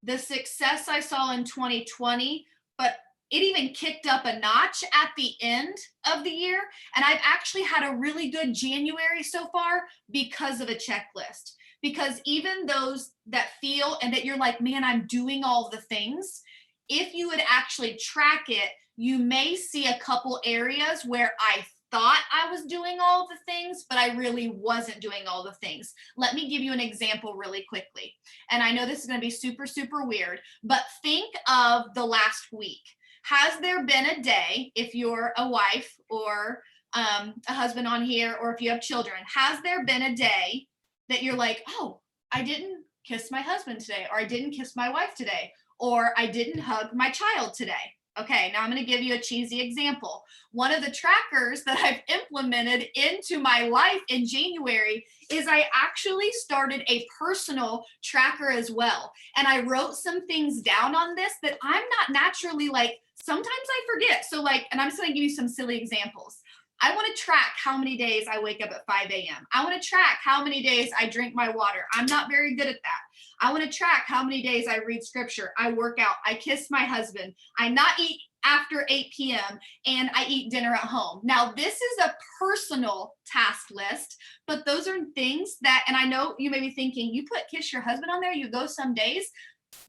[SPEAKER 5] the success I saw in 2020, but it even kicked up a notch at the end of the year. And I've actually had a really good January so far because of a checklist. Because even those that feel and that you're like, man, I'm doing all the things, if you would actually track it, you may see a couple areas where I thought I was doing all the things, but I really wasn't doing all the things. Let me give you an example really quickly. And I know this is going to be super, super weird, but think of the last week. Has there been a day, if you're a wife or a husband on here, or if you have children, has there been a day that you're like, oh, I didn't kiss my husband today, or I didn't kiss my wife today, or I didn't hug my child today? Okay, now I'm going to give you a cheesy example. One of the trackers that I've implemented into my life in January is I actually started a personal tracker as well. And I wrote some things down on this that I'm not naturally like, sometimes I forget. So like, and I'm just going to give you some silly examples. I want to track how many days I wake up at 5 a.m. I want to track how many days I drink my water. I'm not very good at that. I want to track how many days I read scripture, I work out, I kiss my husband, I not eat after 8 p.m., and I eat dinner at home. Now, this is a personal task list, but those are things that, and I know you may be thinking, you put kiss your husband on there, you go some days.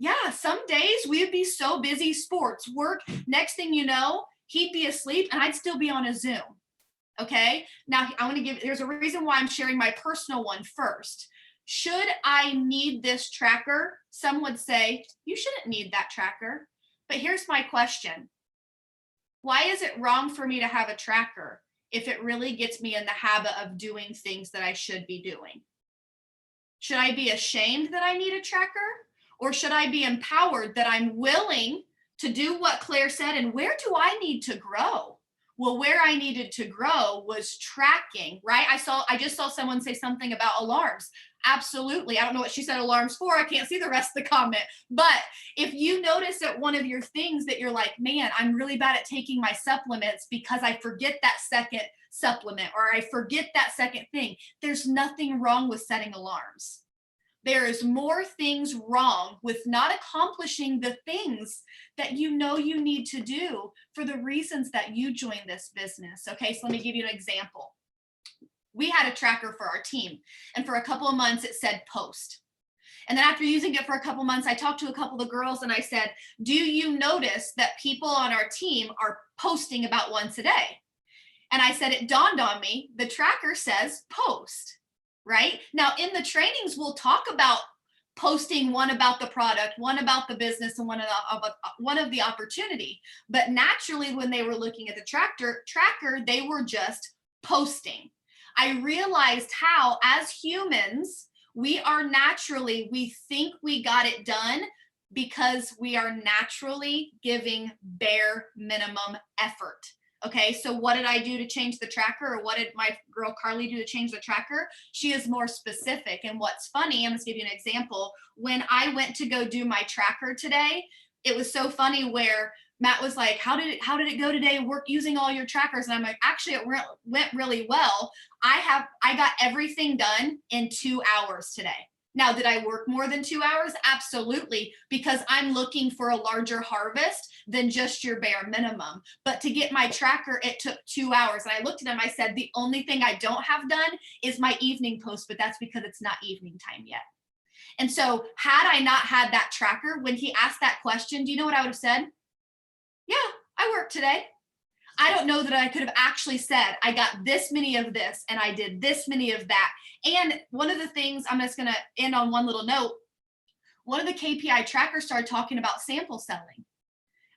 [SPEAKER 5] Yeah, some days we would be so busy, sports, work, next thing you know, he'd be asleep and I'd still be on a Zoom. Okay, now I want to there's a reason why I'm sharing my personal one first. Should I need this tracker? Some would say, you shouldn't need that tracker. But here's my question. Why is it wrong for me to have a tracker if it really gets me in the habit of doing things that I should be doing? Should I be ashamed that I need a tracker? Or should I be empowered that I'm willing to do what Claire said? And where do I need to grow? Well, where I needed to grow was tracking, right? I just saw someone say something about alarms. Absolutely. I don't know what she said alarms for. I can't see the rest of the comment. But if you notice that one of your things that you're like, man, I'm really bad at taking my supplements because I forget that second supplement, or I forget that second thing. There's nothing wrong with setting alarms. There is more things wrong with not accomplishing the things that you know you need to do for the reasons that you joined this business. Okay, so let me give you an example. We had a tracker for our team, and for a couple of months it said post. And then after using it for a couple of months, I talked to a couple of the girls and I said, do you notice that people on our team are posting about once a day? And I said, it dawned on me, the tracker says post. Right? Now, in the trainings, we'll talk about posting, one about the product, one about the business, and one of the opportunity. But naturally, when they were looking at the tracker, they were just posting. I realized how, as humans, we think we got it done because we are naturally giving bare minimum effort. Okay, so what did I do to change the tracker, or what did my girl Carly do to change the tracker? She is more specific. And what's funny, I'm going to give you an example. When I went to go do my tracker today, it was so funny where Matt was like, how did it go today? Work using all your trackers. And I'm like, actually, it went really well. I got everything done in 2 hours today. Now, did I work more than 2 hours? Absolutely, because I'm looking for a larger harvest than just your bare minimum. But to get my tracker, it took 2 hours. And I looked at him, I said, the only thing I don't have done is my evening post, but that's because it's not evening time yet. And so had I not had that tracker, when he asked that question, do you know what I would have said? Yeah, I worked today. I don't know that I could have actually said, I got this many of this and I did this many of that. And one of the things, I'm just going to end on one little note. One of the KPI trackers started talking about sample selling.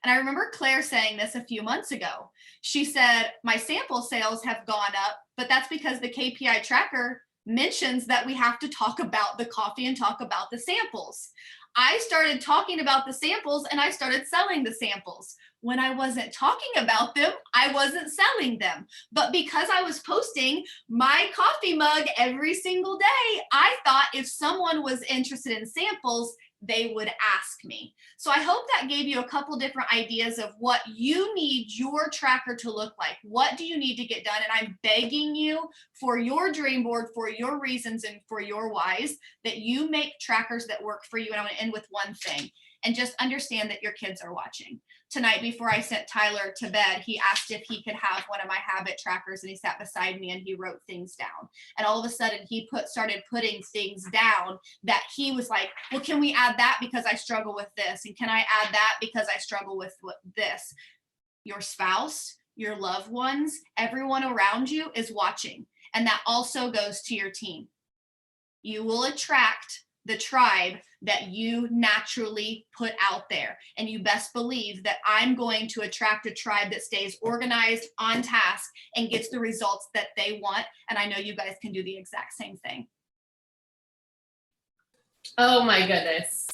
[SPEAKER 5] And I remember Claire saying this a few months ago. She said, my sample sales have gone up, but that's because the KPI tracker mentions that we have to talk about the coffee and talk about the samples. I started talking about the samples and I started selling the samples. When I wasn't talking about them, I wasn't selling them. But because I was posting my coffee mug every single day, I thought if someone was interested in samples, they would ask me. So I hope that gave you a couple different ideas of what you need your tracker to look like. What do you need to get done? And I'm begging you for your dream board, for your reasons and for your whys, that you make trackers that work for you. And I want to end with one thing. And just understand that your kids are watching. Tonight, before I sent Tyler to bed, he asked if he could have one of my habit trackers, and he sat beside me and he wrote things down. And all of a sudden he started putting things down that he was like, well, can we add that because I struggle with this? And can I add that because I struggle with this? Your spouse, your loved ones, everyone around you is watching. And that also goes to your team. You will attract the tribe that you naturally put out there. And you best believe that I'm going to attract a tribe that stays organized, on task, and gets the results that they want. And I know you guys can do the exact same thing.
[SPEAKER 1] Oh my goodness.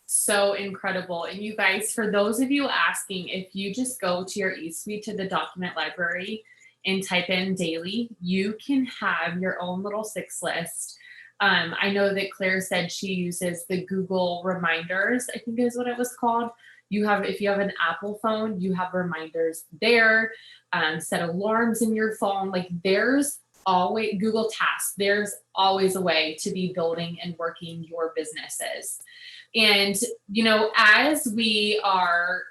[SPEAKER 1] So incredible. And you guys, for those of you asking, if you just go to your eSuite to the document library and type in daily, you can have your own little 6 list. I know that Claire said she uses the Google reminders, I think is what it was called. If you have an Apple phone, you have reminders there, set alarms in your phone. Like there's always Google Tasks. There's always a way to be building and working your businesses. And, as we are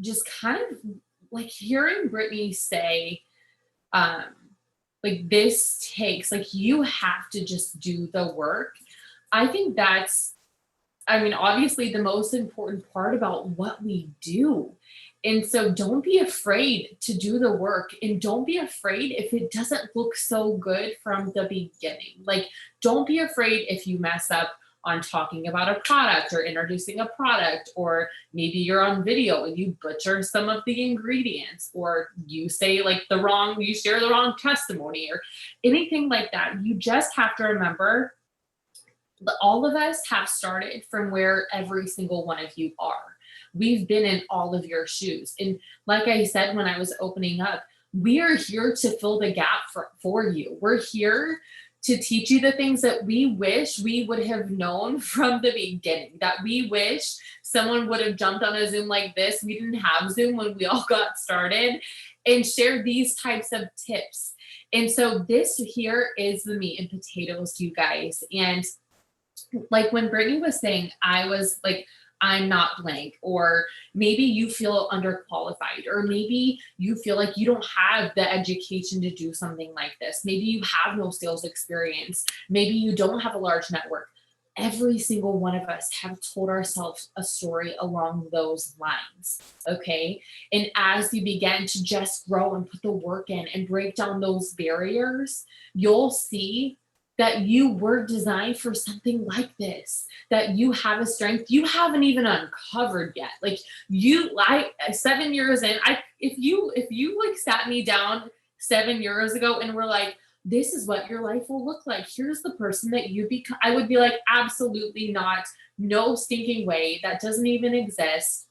[SPEAKER 1] just kind of like hearing Brittney say, like this takes, like you have to just do the work. I think that's, obviously the most important part about what we do. And so don't be afraid to do the work, and don't be afraid if it doesn't look so good from the beginning. Like, don't be afraid if you mess up on talking about a product or introducing a product, or maybe you're on video and you butcher some of the ingredients, or you say you share the wrong testimony or anything like that. You just have to remember, all of us have started from where every single one of you are. We've been in all of your shoes. And like I said, when I was opening up, we are here to fill the gap for you. We're here to teach you the things that we wish we would have known from the beginning, that we wish someone would have jumped on a Zoom like this. We didn't have Zoom when we all got started, and share these types of tips. And so this here is the meat and potatoes, you guys. And like when Brittney was saying, I was like, I'm not blank, or maybe you feel underqualified, or maybe you feel like you don't have the education to do something like this. Maybe you have no sales experience. Maybe you don't have a large network. Every single one of us have told ourselves a story along those lines. Okay. And as you begin to just grow and put the work in and break down those barriers, you'll see that you were designed for something like this, that you have a strength you haven't even uncovered yet. Like 7 years in, if you like sat me down 7 years ago and were like, this is what your life will look like, here's the person that you become, I would be like, absolutely not, no stinking way, that doesn't even exist.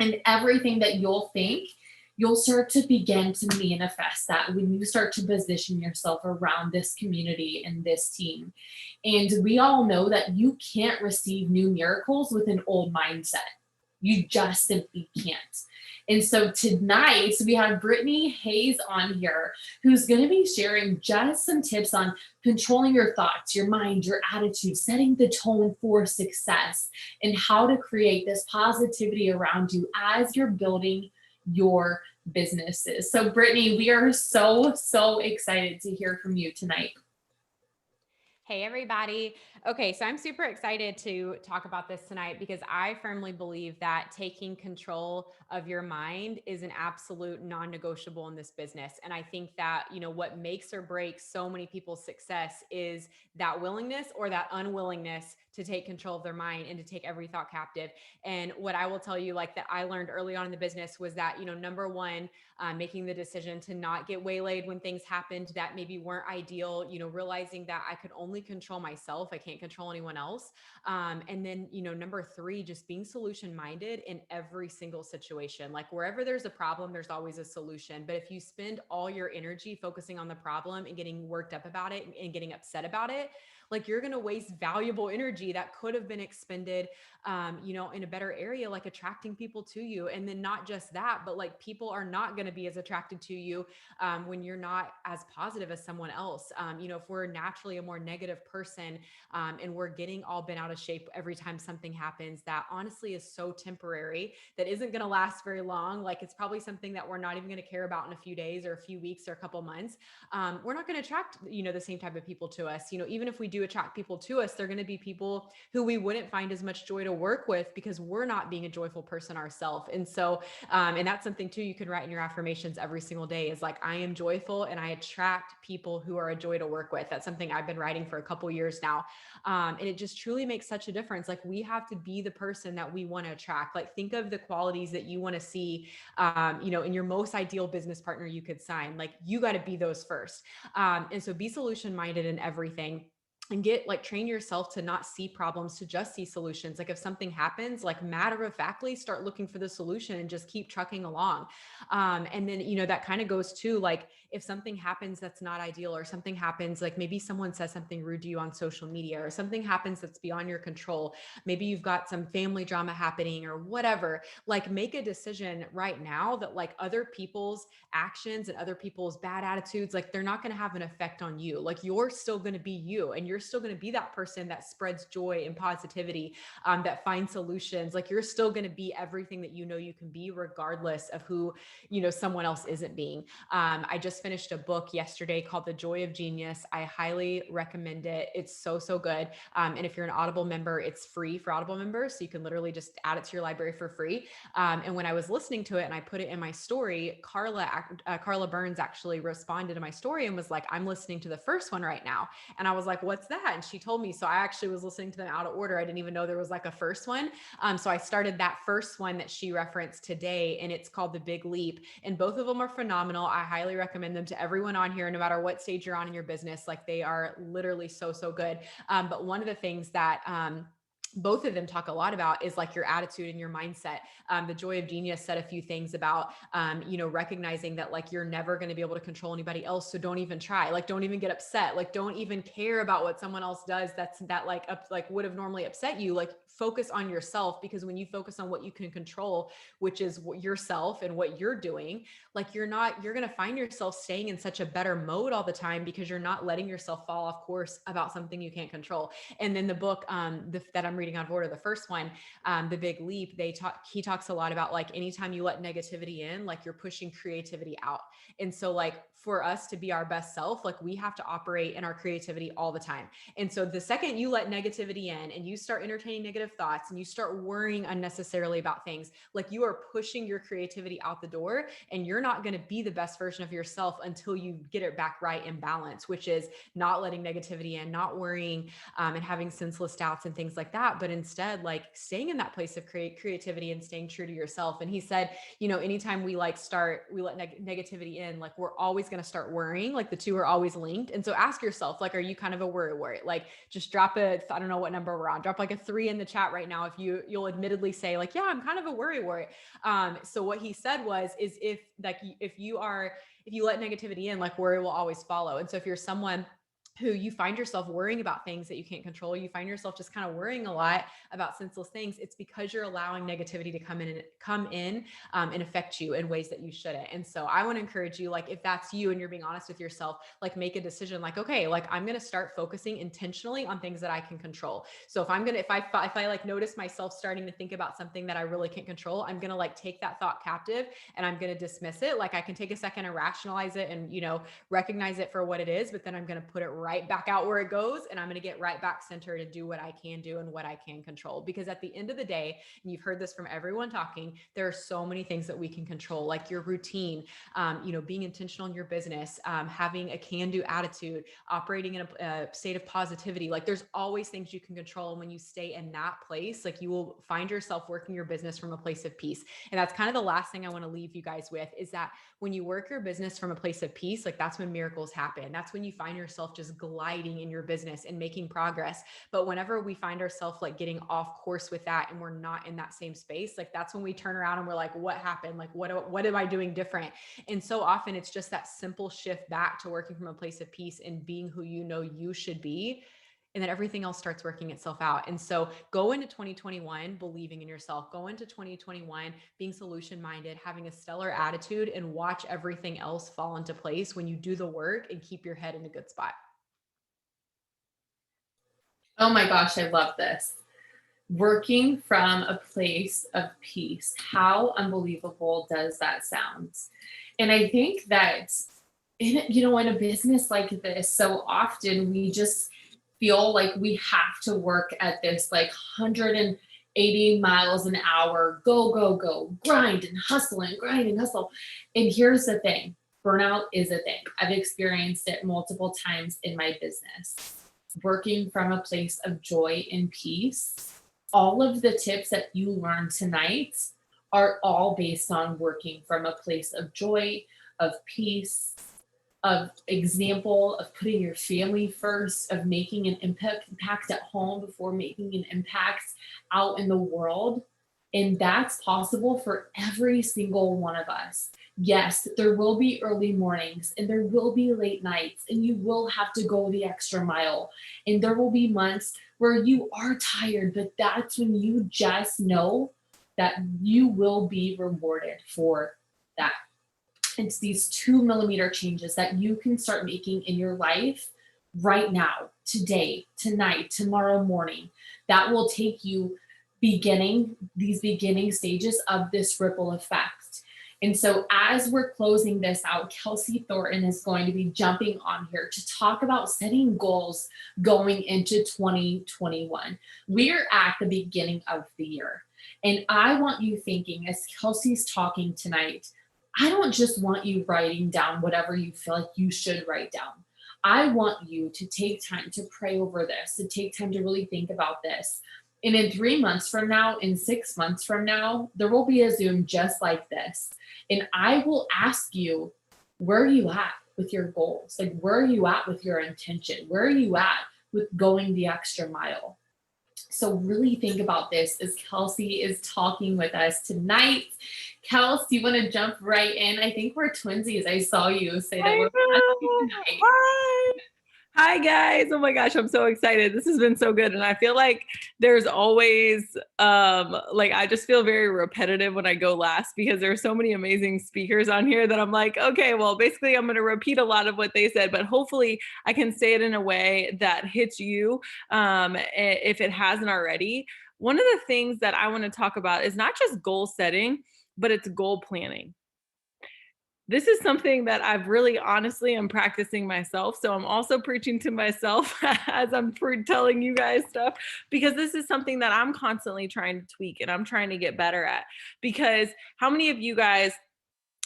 [SPEAKER 1] And everything that you'll think, you'll start to begin to manifest that when you start to position yourself around this community and this team. And we all know that you can't receive new miracles with an old mindset. You just simply can't. And so tonight we have Brittney Hayes on here, who's going to be sharing just some tips on controlling your thoughts, your mind, your attitude, setting the tone for success, and how to create this positivity around you as you're building your businesses. So Brittney, we are so excited to hear from you tonight.
[SPEAKER 2] Hey, everybody. Okay, so I'm super excited to talk about this tonight because I firmly believe that taking control of your mind is an absolute non-negotiable in this business. And I think that, what makes or breaks so many people's success is that willingness or that unwillingness to take control of their mind and to take every thought captive. And what I will tell you, like that I learned early on in the business was that, number one, making the decision to not get waylaid when things happened that maybe weren't ideal, realizing that I could only control myself. I can't control anyone else. And then, number three, just being solution minded in every single situation. Like wherever there's a problem, there's always a solution. But if you spend all your energy focusing on the problem and getting worked up about it and getting upset about it, like you're going to waste valuable energy that could have been expended, in a better area, like attracting people to you. And then not just that, but like people are not going to be as attracted to you when you're not as positive as someone else. If we're naturally a more negative person and we're getting all bent out of shape every time something happens, that honestly is so temporary, that isn't going to last very long. Like it's probably something that we're not even going to care about in a few days or a few weeks or a couple months. We're not going to attract, the same type of people to us. Even if we do attract people to us, they're going to be people who we wouldn't find as much joy to work with because we're not being a joyful person ourselves. And so, and that's something too, you can write in your affirmations every single day is like, I am joyful and I attract people who are a joy to work with. That's something I've been writing for a couple years now. And it just truly makes such a difference. Like we have to be the person that we want to attract. Like think of the qualities that you want to see, in your most ideal business partner you could sign. Like you got to be those first. And so be solution minded in everything. And train yourself to not see problems, to just see solutions. Like if something happens, like matter of factly start looking for the solution and just keep trucking along. And then, that kind of goes to like, if something happens that's not ideal, or something happens, like maybe someone says something rude to you on social media, or something happens that's beyond your control. Maybe you've got some family drama happening or whatever, like make a decision right now that like other people's actions and other people's bad attitudes, like they're not going to have an effect on you. Like you're still going to be you, and you're still going to be that person that spreads joy and positivity, that finds solutions. Like you're still going to be everything that you can be, regardless of who, someone else isn't being. I just finished a book yesterday called The Joy of Genius. I highly recommend it. It's so good. And if you're an Audible member, it's free for Audible members. So you can literally just add it to your library for free. And when I was listening to it and I put it in my story, Carla Burns actually responded to my story and was like, I'm listening to the first one right now. And I was like, what's
[SPEAKER 6] what's that? And she told me, so I actually was listening to them out of order. I didn't even know there was like a first one. So I started that first one that she referenced today, and it's called The Big Leap. And both of them are phenomenal. I highly recommend them to everyone on here, no matter what stage you're on in your business. Like they are literally so, so good. But one of the things that, both of them talk a lot about is like your attitude and your mindset. The Joy of Genius said a few things about, recognizing that like you're never going to be able to control anybody else. So don't even try, like, don't even get upset. Like, don't even care about what someone else does. That would have normally upset you. Like focus on yourself, because when you focus on what you can control, which is yourself and what you're doing, like you're going to find yourself staying in such a better mode all the time, because you're not letting yourself fall off course about something you can't control. And then the book, that I'm reading out of order, the first one, The Big Leap, he talks a lot about like, anytime you let negativity in, like you're pushing creativity out. And so like for us to be our best self, like we have to operate in our creativity all the time. And so the second you let negativity in and you start entertaining negative thoughts and you start worrying unnecessarily about things, like you are pushing your creativity out the door, and you're not going to be the best version of yourself until you get it back right in balance, which is not letting negativity in, not worrying, and having senseless doubts and things like that, but instead like staying in that place of creativity and staying true to yourself. And he said, anytime we let negativity in, like we're always going to start worrying, like the two are always linked. And so ask yourself, like, are you kind of a worry? Like just drop I don't know what number we're on, drop like a 3 in the chat right now. If you'll admittedly say like, yeah, I'm kind of a worry. So what he said is if you let negativity in, like worry will always follow. And so if you're someone who you find yourself worrying about things that you can't control, you find yourself just kind of worrying a lot about senseless things, it's because you're allowing negativity to come in and affect you in ways that you shouldn't. And so I want to encourage you, like, if that's you and you're being honest with yourself, like make a decision, like, okay, like I'm going to start focusing intentionally on things that I can control. So if I like notice myself starting to think about something that I really can't control, I'm going to like take that thought captive and I'm going to dismiss it. Like I can take a second and rationalize it and, recognize it for what it is, but then I'm going to put it right back out where it goes. And I'm going to get right back centered and do what I can do and what I can control. Because at the end of the day, and you've heard this from everyone talking, there are so many things that we can control, like your routine, being intentional in your business, having a can-do attitude, operating in a state of positivity. Like there's always things you can control. And when you stay in that place, like you will find yourself working your business from a place of peace. And that's kind of the last thing I want to leave you guys with, is that when you work your business from a place of peace, like that's when miracles happen. That's when you find yourself just gliding in your business and making progress. But whenever we find ourselves like getting off course with that and we're not in that same space, like that's when we turn around and we're like, what happened? Like, what am I doing different? And so often it's just that simple shift back to working from a place of peace and being who you should be. And then everything else starts working itself out. And so go into 2021 believing in yourself, go into 2021 being solution-minded, having a stellar attitude, and watch everything else fall into place when you do the work and keep your head in a good spot.
[SPEAKER 1] Oh my gosh, I love this. Working from a place of peace. How unbelievable does that sound? And I think that in a business like this, so often we just feel like we have to work at this like 180 miles an hour, go, grind and hustle. And here's the thing, burnout is a thing. I've experienced it multiple times in my business. Working from a place of joy and peace, all of the tips that you learned tonight are all based on working from a place of joy, of peace, of example, of putting your family first, of making an impact at home before making an impact out in the world. And that's possible for every single one of us. Yes, there will be early mornings and there will be late nights and you will have to go the extra mile. And there will be months where you are tired, but that's when you just know that you will be rewarded for that. It's these 2 millimeter changes that you can start making in your life right now, today, tonight, tomorrow morning, that will take you these beginning stages of this ripple effect. And so as we're closing this out, Kelsey Thornton is going to be jumping on here to talk about setting goals going into 2021. We're at the beginning of the year. And I want you thinking, as Kelsey's talking tonight, I don't just want you writing down whatever you feel like you should write down. I want you to take time to pray over this, to take time to really think about this. And in 3 months from now, in 6 months from now, there will be a Zoom just like this. And I will ask you, where are you at with your goals? Like, where are you at with your intention? Where are you at with going the extra mile? So really think about this as Kelsey is talking with us tonight. Kelsey, you want to jump right in? I think we're twinsies. I saw you say that we're tonight.
[SPEAKER 7] Hi. Hi guys. Oh my gosh, I'm so excited. This has been so good. And I feel like there's always like I just feel very repetitive when I go last because there's so many amazing speakers on here that I'm like, okay, well, basically I'm going to repeat a lot of what they said, but hopefully I can say it in a way that hits you if it hasn't already. One of the things that I want to talk about is not just goal setting, but it's goal planning. This is something that I've really honestly am practicing myself. So I'm also preaching to myself as I'm telling you guys stuff, because this is something that I'm constantly trying to tweak and I'm trying to get better at. Because how many of you guys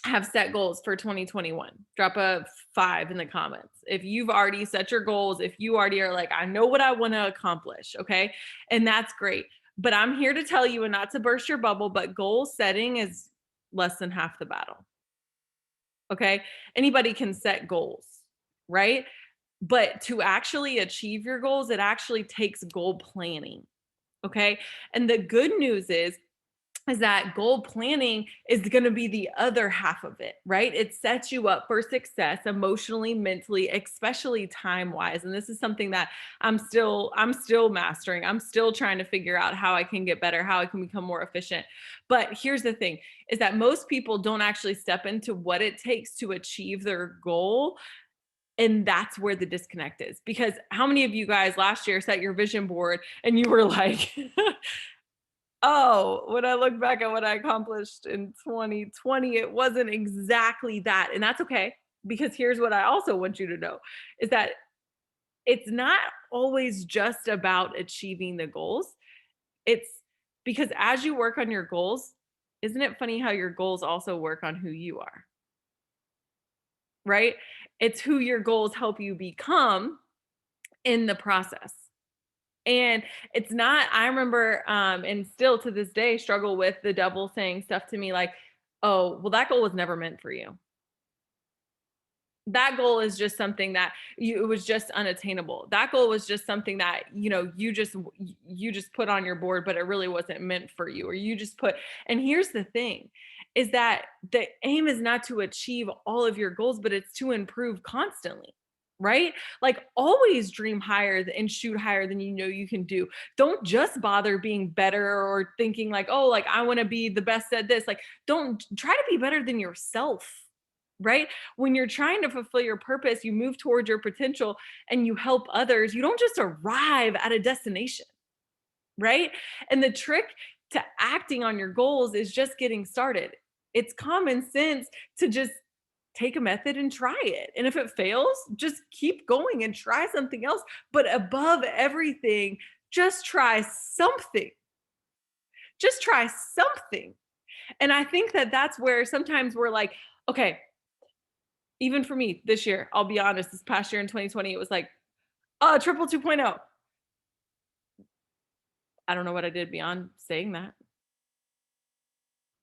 [SPEAKER 7] have set goals for 2021? Drop a 5 in the comments. If you've already set your goals, if you already are like, I know what I want to accomplish. Okay. And that's great. But I'm here to tell you, and not to burst your bubble, but goal setting is less than half the battle. Okay. Anybody can set goals, right? But to actually achieve your goals, it actually takes goal planning. Okay. And the good news is that goal planning is going to be the other half of it, right? It sets you up for success emotionally, mentally, especially time-wise. And this is something that I'm still mastering. I'm still trying to figure out how I can get better, how I can become more efficient. But here's the thing, is that most people don't actually step into what it takes to achieve their goal. And that's where the disconnect is. Because how many of you guys last year set your vision board and you were like, oh, when I look back at what I accomplished in 2020, it wasn't exactly that. And that's okay, because here's what I also want you to know is that it's not always just about achieving the goals. It's because as you work on your goals, isn't it funny how your goals also work on who you are? Right? It's who your goals help you become in the process. And it's not, I remember, and still to this day, struggle with the devil saying stuff to me like, oh, well, that goal was never meant for you. That goal is just something that it was just unattainable. That goal was just something that, you just put on your board, but it really wasn't meant for you. Or you just put, and here's the thing is that the aim is not to achieve all of your goals, but it's to improve constantly. Right? Like always dream higher and shoot higher than you can do. Don't just bother being better or thinking like, oh, like I want to be the best at this. Like don't try to be better than yourself. Right? When you're trying to fulfill your purpose, you move towards your potential and you help others. You don't just arrive at a destination. Right? And the trick to acting on your goals is just getting started. It's common sense to just take a method and try it. And if it fails, just keep going and try something else. But above everything, just try something. Just try something. And I think that that's where sometimes we're like, okay, even for me this year, I'll be honest, this past year in 2020, it was like, triple 2.0. I don't know what I did beyond saying that.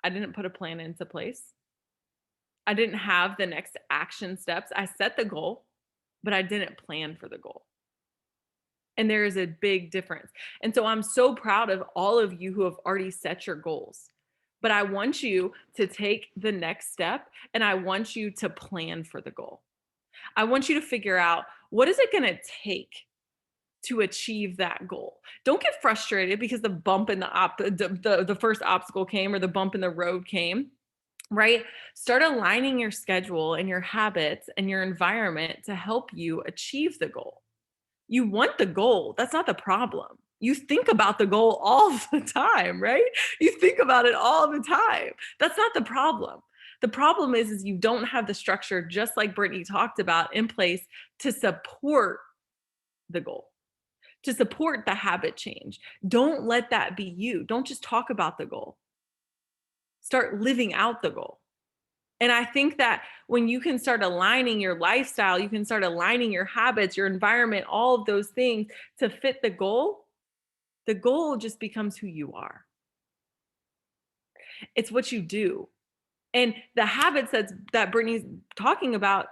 [SPEAKER 7] I didn't put a plan into place. I didn't have the next action steps. I set the goal, but I didn't plan for the goal. And there is a big difference. And so I'm so proud of all of you who have already set your goals. But I want you to take the next step and I want you to plan for the goal. I want you to figure out, what is it going to take to achieve that goal? Don't get frustrated because the bump in the first obstacle came or the bump in the road came. Right? Start aligning your schedule and your habits and your environment to help you achieve the goal. You want the goal. That's not the problem. You think about the goal all the time, right? You think about it all the time. That's not the problem. The problem is you don't have the structure, just like Brittney talked about, in place to support the goal, to support the habit change. Don't let that be you. Don't just talk about the goal. Start living out the goal. And I think that when you can start aligning your lifestyle, you can start aligning your habits, your environment, all of those things to fit the goal just becomes who you are. It's what you do. And the habits that Brittney's talking about,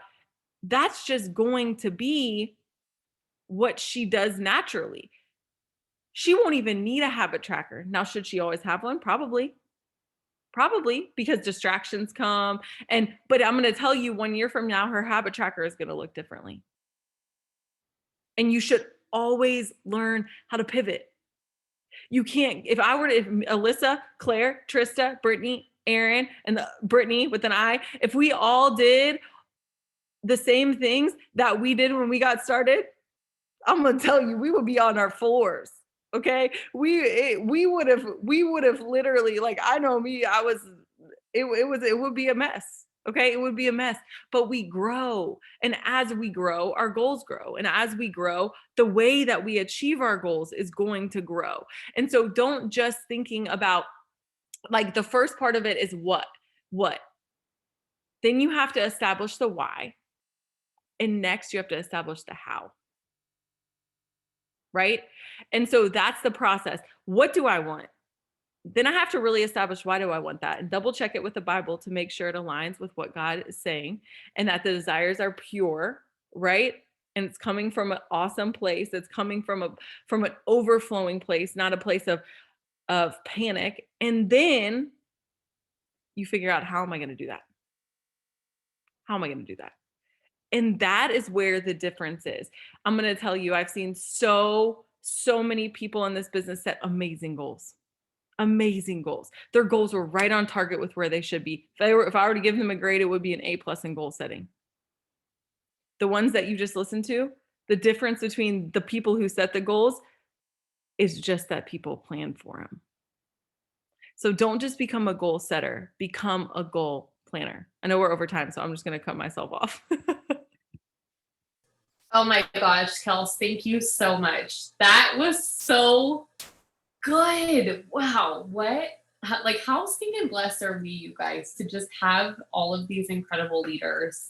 [SPEAKER 7] that's just going to be what she does naturally. She won't even need a habit tracker. Now, should she always have one? Probably, because distractions come. But I'm going to tell you, 1 year from now, her habit tracker is going to look differently. And you should always learn how to pivot. You can't, if Alissa, Claire, Trista, Brittney, Erin, and Brittney with an I, if we all did the same things that we did when we got started, I'm going to tell you, we would be on our floors. Okay. We would have literally, like, I know me, it would be a mess. Okay. It would be a mess, but we grow. And as we grow, our goals grow. And as we grow, the way that we achieve our goals is going to grow. And so don't just thinking about, like, the first part of it is what, then you have to establish the why. And next you have to establish the how. Right? And so that's the process. What do I want? Then I have to really establish, why do I want that? And double check it with the Bible to make sure it aligns with what God is saying and that the desires are pure, right? And it's coming from an awesome place. It's coming from an overflowing place, not a place of panic. And then you figure out, how am I going to do that? How am I going to do that? And that is where the difference is. I'm going to tell you, I've seen so many people in this business set amazing goals. Their goals were right on target with where they should be. If I were to give them a grade, it would be an A+ in goal setting. The ones that you just listened to, the difference between the people who set the goals is just that people plan for them. So don't just become a goal setter, become a goal planner. I know we're over time, so I'm just going to cut myself off.
[SPEAKER 1] Oh my gosh, Kels, thank you so much. That was so good. Wow. How stinking and blessed are we, you guys, to just have all of these incredible leaders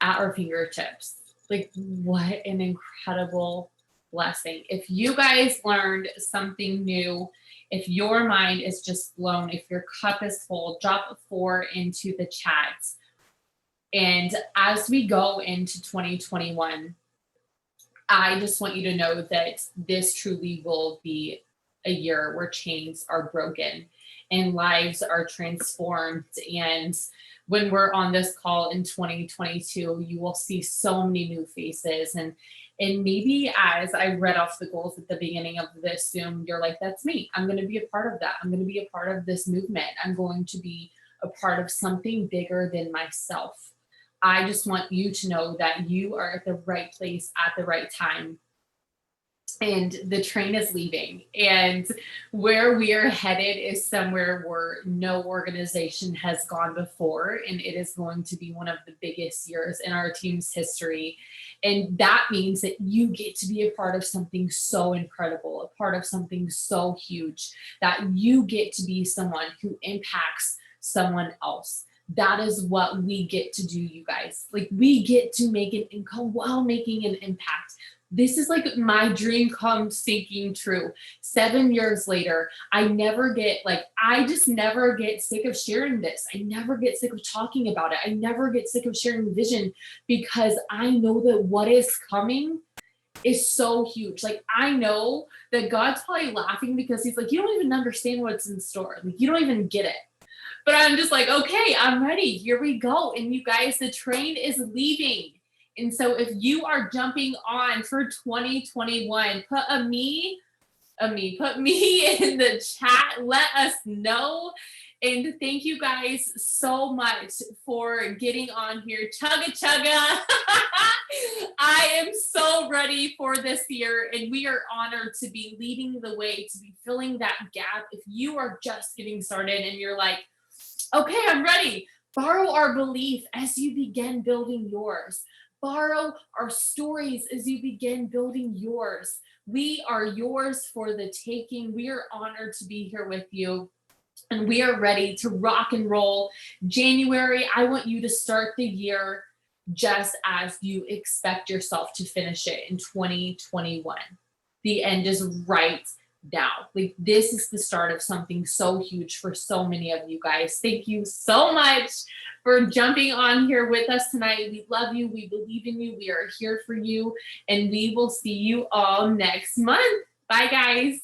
[SPEAKER 1] at our fingertips? Like, what an incredible blessing. If you guys learned something new, if your mind is just blown, if your cup is full, drop a 4 into the chat. And as we go into 2021, I just want you to know that this truly will be a year where chains are broken and lives are transformed. And when we're on this call in 2022, you will see so many new faces. And maybe as I read off the goals at the beginning of this Zoom, you're like, that's me. I'm going to be a part of that. I'm going to be a part of this movement. I'm going to be a part of something bigger than myself. I just want you to know that you are at the right place at the right time. And the train is leaving. And where we are headed is somewhere where no organization has gone before. And it is going to be one of the biggest years in our team's history. And that means that you get to be a part of something so incredible, a part of something so huge, that you get to be someone who impacts someone else. That is what we get to do, you guys. Like, we get to make an income while making an impact. This is like my dream come sinking true. 7 years later, I just never get sick of sharing this. I never get sick of talking about it. I never get sick of sharing the vision, because I know that what is coming is so huge. Like, I know that God's probably laughing because he's like, you don't even understand what's in store. Like, you don't even get it. But I'm just like, okay, I'm ready. Here we go. And you guys, the train is leaving. And so if you are jumping on for 2021, put me in the chat. Let us know. And thank you guys so much for getting on here. Chugga chugga. I am so ready for this year, and we are honored to be leading the way, to be filling that gap. If you are just getting started and you're like, okay, I'm ready, borrow our belief as you begin building yours. Borrow our stories as you begin building yours. We are yours for the taking. We are honored to be here with you. and we are ready to rock and roll. January, I want you to start the year just as you expect yourself to finish it in 2021. The end is right now. Like, this is the start of something so huge for so many of you guys. Thank you so much for jumping on here with us tonight. We love you. We believe in you. We are here for you. And we will see you all next month. Bye, guys.